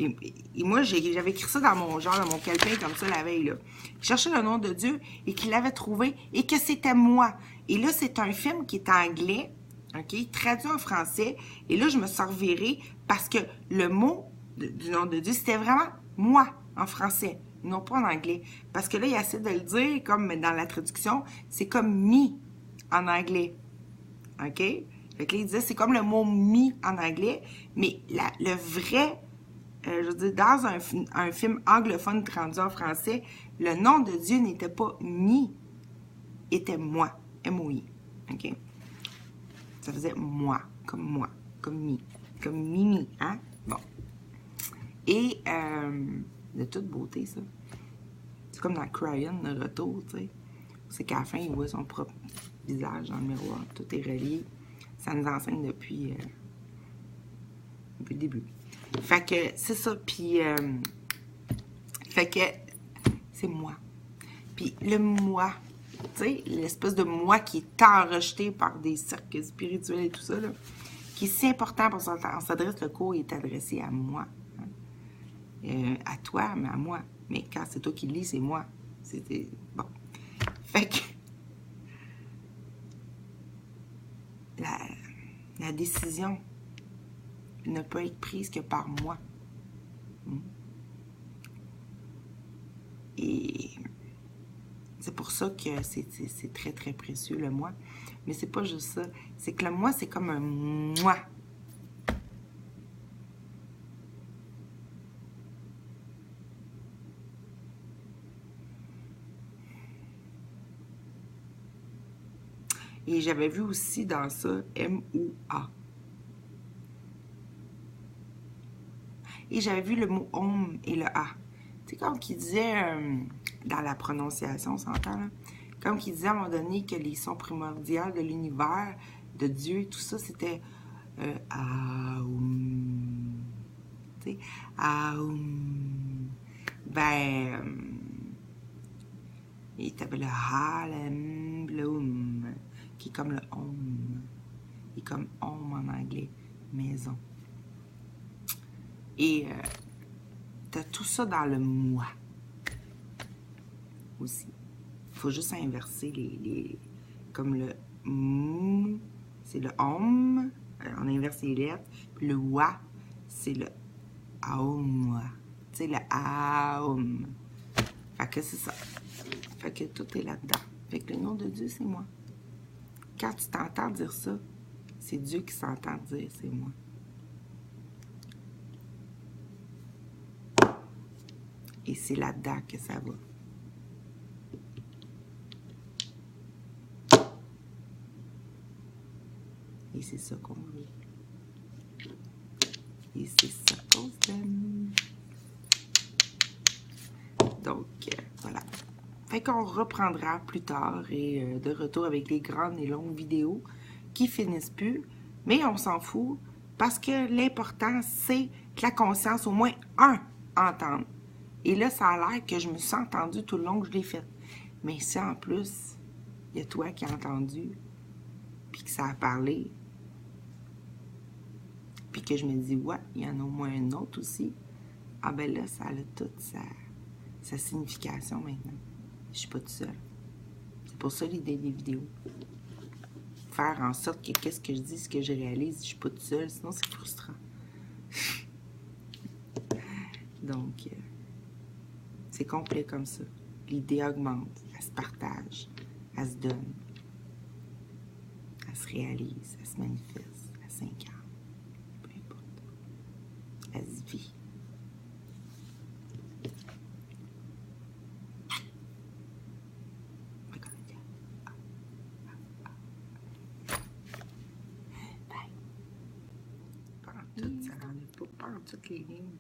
Et moi, j'avais écrit ça dans mon calepin comme ça la veille, là. Il cherchait le nom de Dieu et qu'il l'avait trouvé et que c'était moi. Et là, c'est un film qui est anglais, OK, traduit en français. Et là, je me suis revirée parce que le mot du nom de Dieu, c'était vraiment moi en français, non pas en anglais. Parce que là, il essaie de le dire comme dans la traduction, c'est comme me en anglais. OK? Fait que là, il disait, c'est comme le mot me en anglais, mais le vrai... je veux dire, dans un film anglophone traduit en français, le nom de Dieu n'était pas mi, était moi, M-O-I. OK? Ça faisait moi, comme mi, comme Mimi, hein? Bon. Et de toute beauté, ça. C'est comme dans Cryon, le retour, tu sais. C'est qu'à la fin, il voit son propre visage dans le miroir. Tout est relié. Ça nous enseigne depuis le début. Fait que c'est ça. Puis, fait que c'est moi. Puis le moi, tu sais, l'espèce de moi qui est tant rejeté par des cercles spirituels et tout ça, là, qui est si important parce qu'on s'adresse, le cours est adressé à moi. Hein. À toi, mais à moi. Mais quand c'est toi qui le lis, c'est moi. C'était bon. Fait que la décision ne peut être prise que par moi. Et c'est pour ça que c'est très, très précieux, le moi. Mais c'est pas juste ça. C'est que le moi, c'est comme un moi. Et j'avais vu aussi dans ça M-O-A. Et j'avais vu le mot Om et le A. Tu sais, comme qu'il disait dans la prononciation, on s'entend, là? Comme qu'il disait à un moment donné que les sons primordiaux de l'univers, de Dieu et tout ça, c'était Aum. Tu sais, Aum. Et t'avais le Ha, le M, le Oum, qui est comme le Om. Et comme Om en anglais, maison. Et t'as tout ça dans le moi aussi. Il faut juste inverser les comme le M, c'est le Om, on inverse les lettres. Puis le Wa, c'est le Aum. Tu sais, le Aum. Fait que c'est ça. Fait que tout est là-dedans. Fait que le nom de Dieu, c'est moi. Quand tu t'entends dire ça, c'est Dieu qui s'entend dire c'est moi. Et c'est là-dedans que ça va. Et c'est ça qu'on veut. Et c'est ça qu'on aime. Donc, voilà. Fait qu'on reprendra plus tard et de retour avec les grandes et longues vidéos qui finissent plus. Mais on s'en fout parce que l'important, c'est que la conscience, au moins un, entende. Et là, ça a l'air que je me suis entendue tout le long que je l'ai fait. Mais si en plus, il y a toi qui as entendu, puis que ça a parlé, puis que je me dis, ouais, il y en a au moins un autre aussi, ah ben là, ça a toute sa signification maintenant. Je suis pas toute seule. C'est pour ça l'idée des vidéos. Faire en sorte que qu'est-ce que je dis, ce que je réalise, je suis pas toute seule, sinon c'est frustrant. Donc, c'est complet comme ça. L'idée augmente, elle se partage, elle se donne, elle se réalise, elle se manifeste, elle s'incarne. Peu importe. Elle se vit. Ça n'enlève pas en toutes les lignes.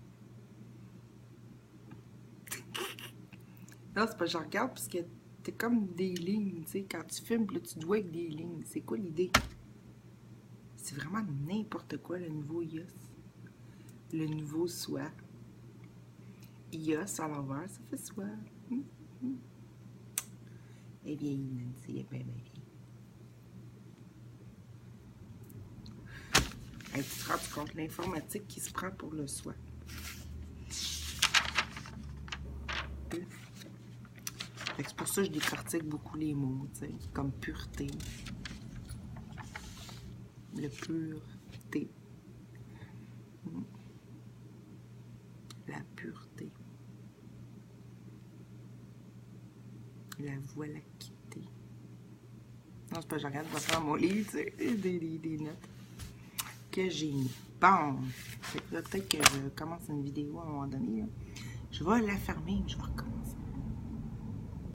Non, c'est pas que je regarde parce que t'es comme des lignes, tu sais. Quand tu filmes, là, tu dois avec des lignes. C'est quoi l'idée? C'est vraiment n'importe quoi, le nouveau IOS. Le nouveau soi. IOS à l'envers, ça fait soi. Elle est vieille, Nancy, elle est bien vieille. Tu te rends compte l'informatique qui se prend pour le soi. C'est pour ça que je décortique beaucoup les mots, tu sais, comme pureté. Le pureté. La pureté. La voie lactée. Non, c'est pas, je regarde, je vais faire mon livre, tu sais, des notes que j'ai mis. Bon, peut-être que je commence une vidéo à un moment donné. Là. Je vais la fermer, je vais recommencer.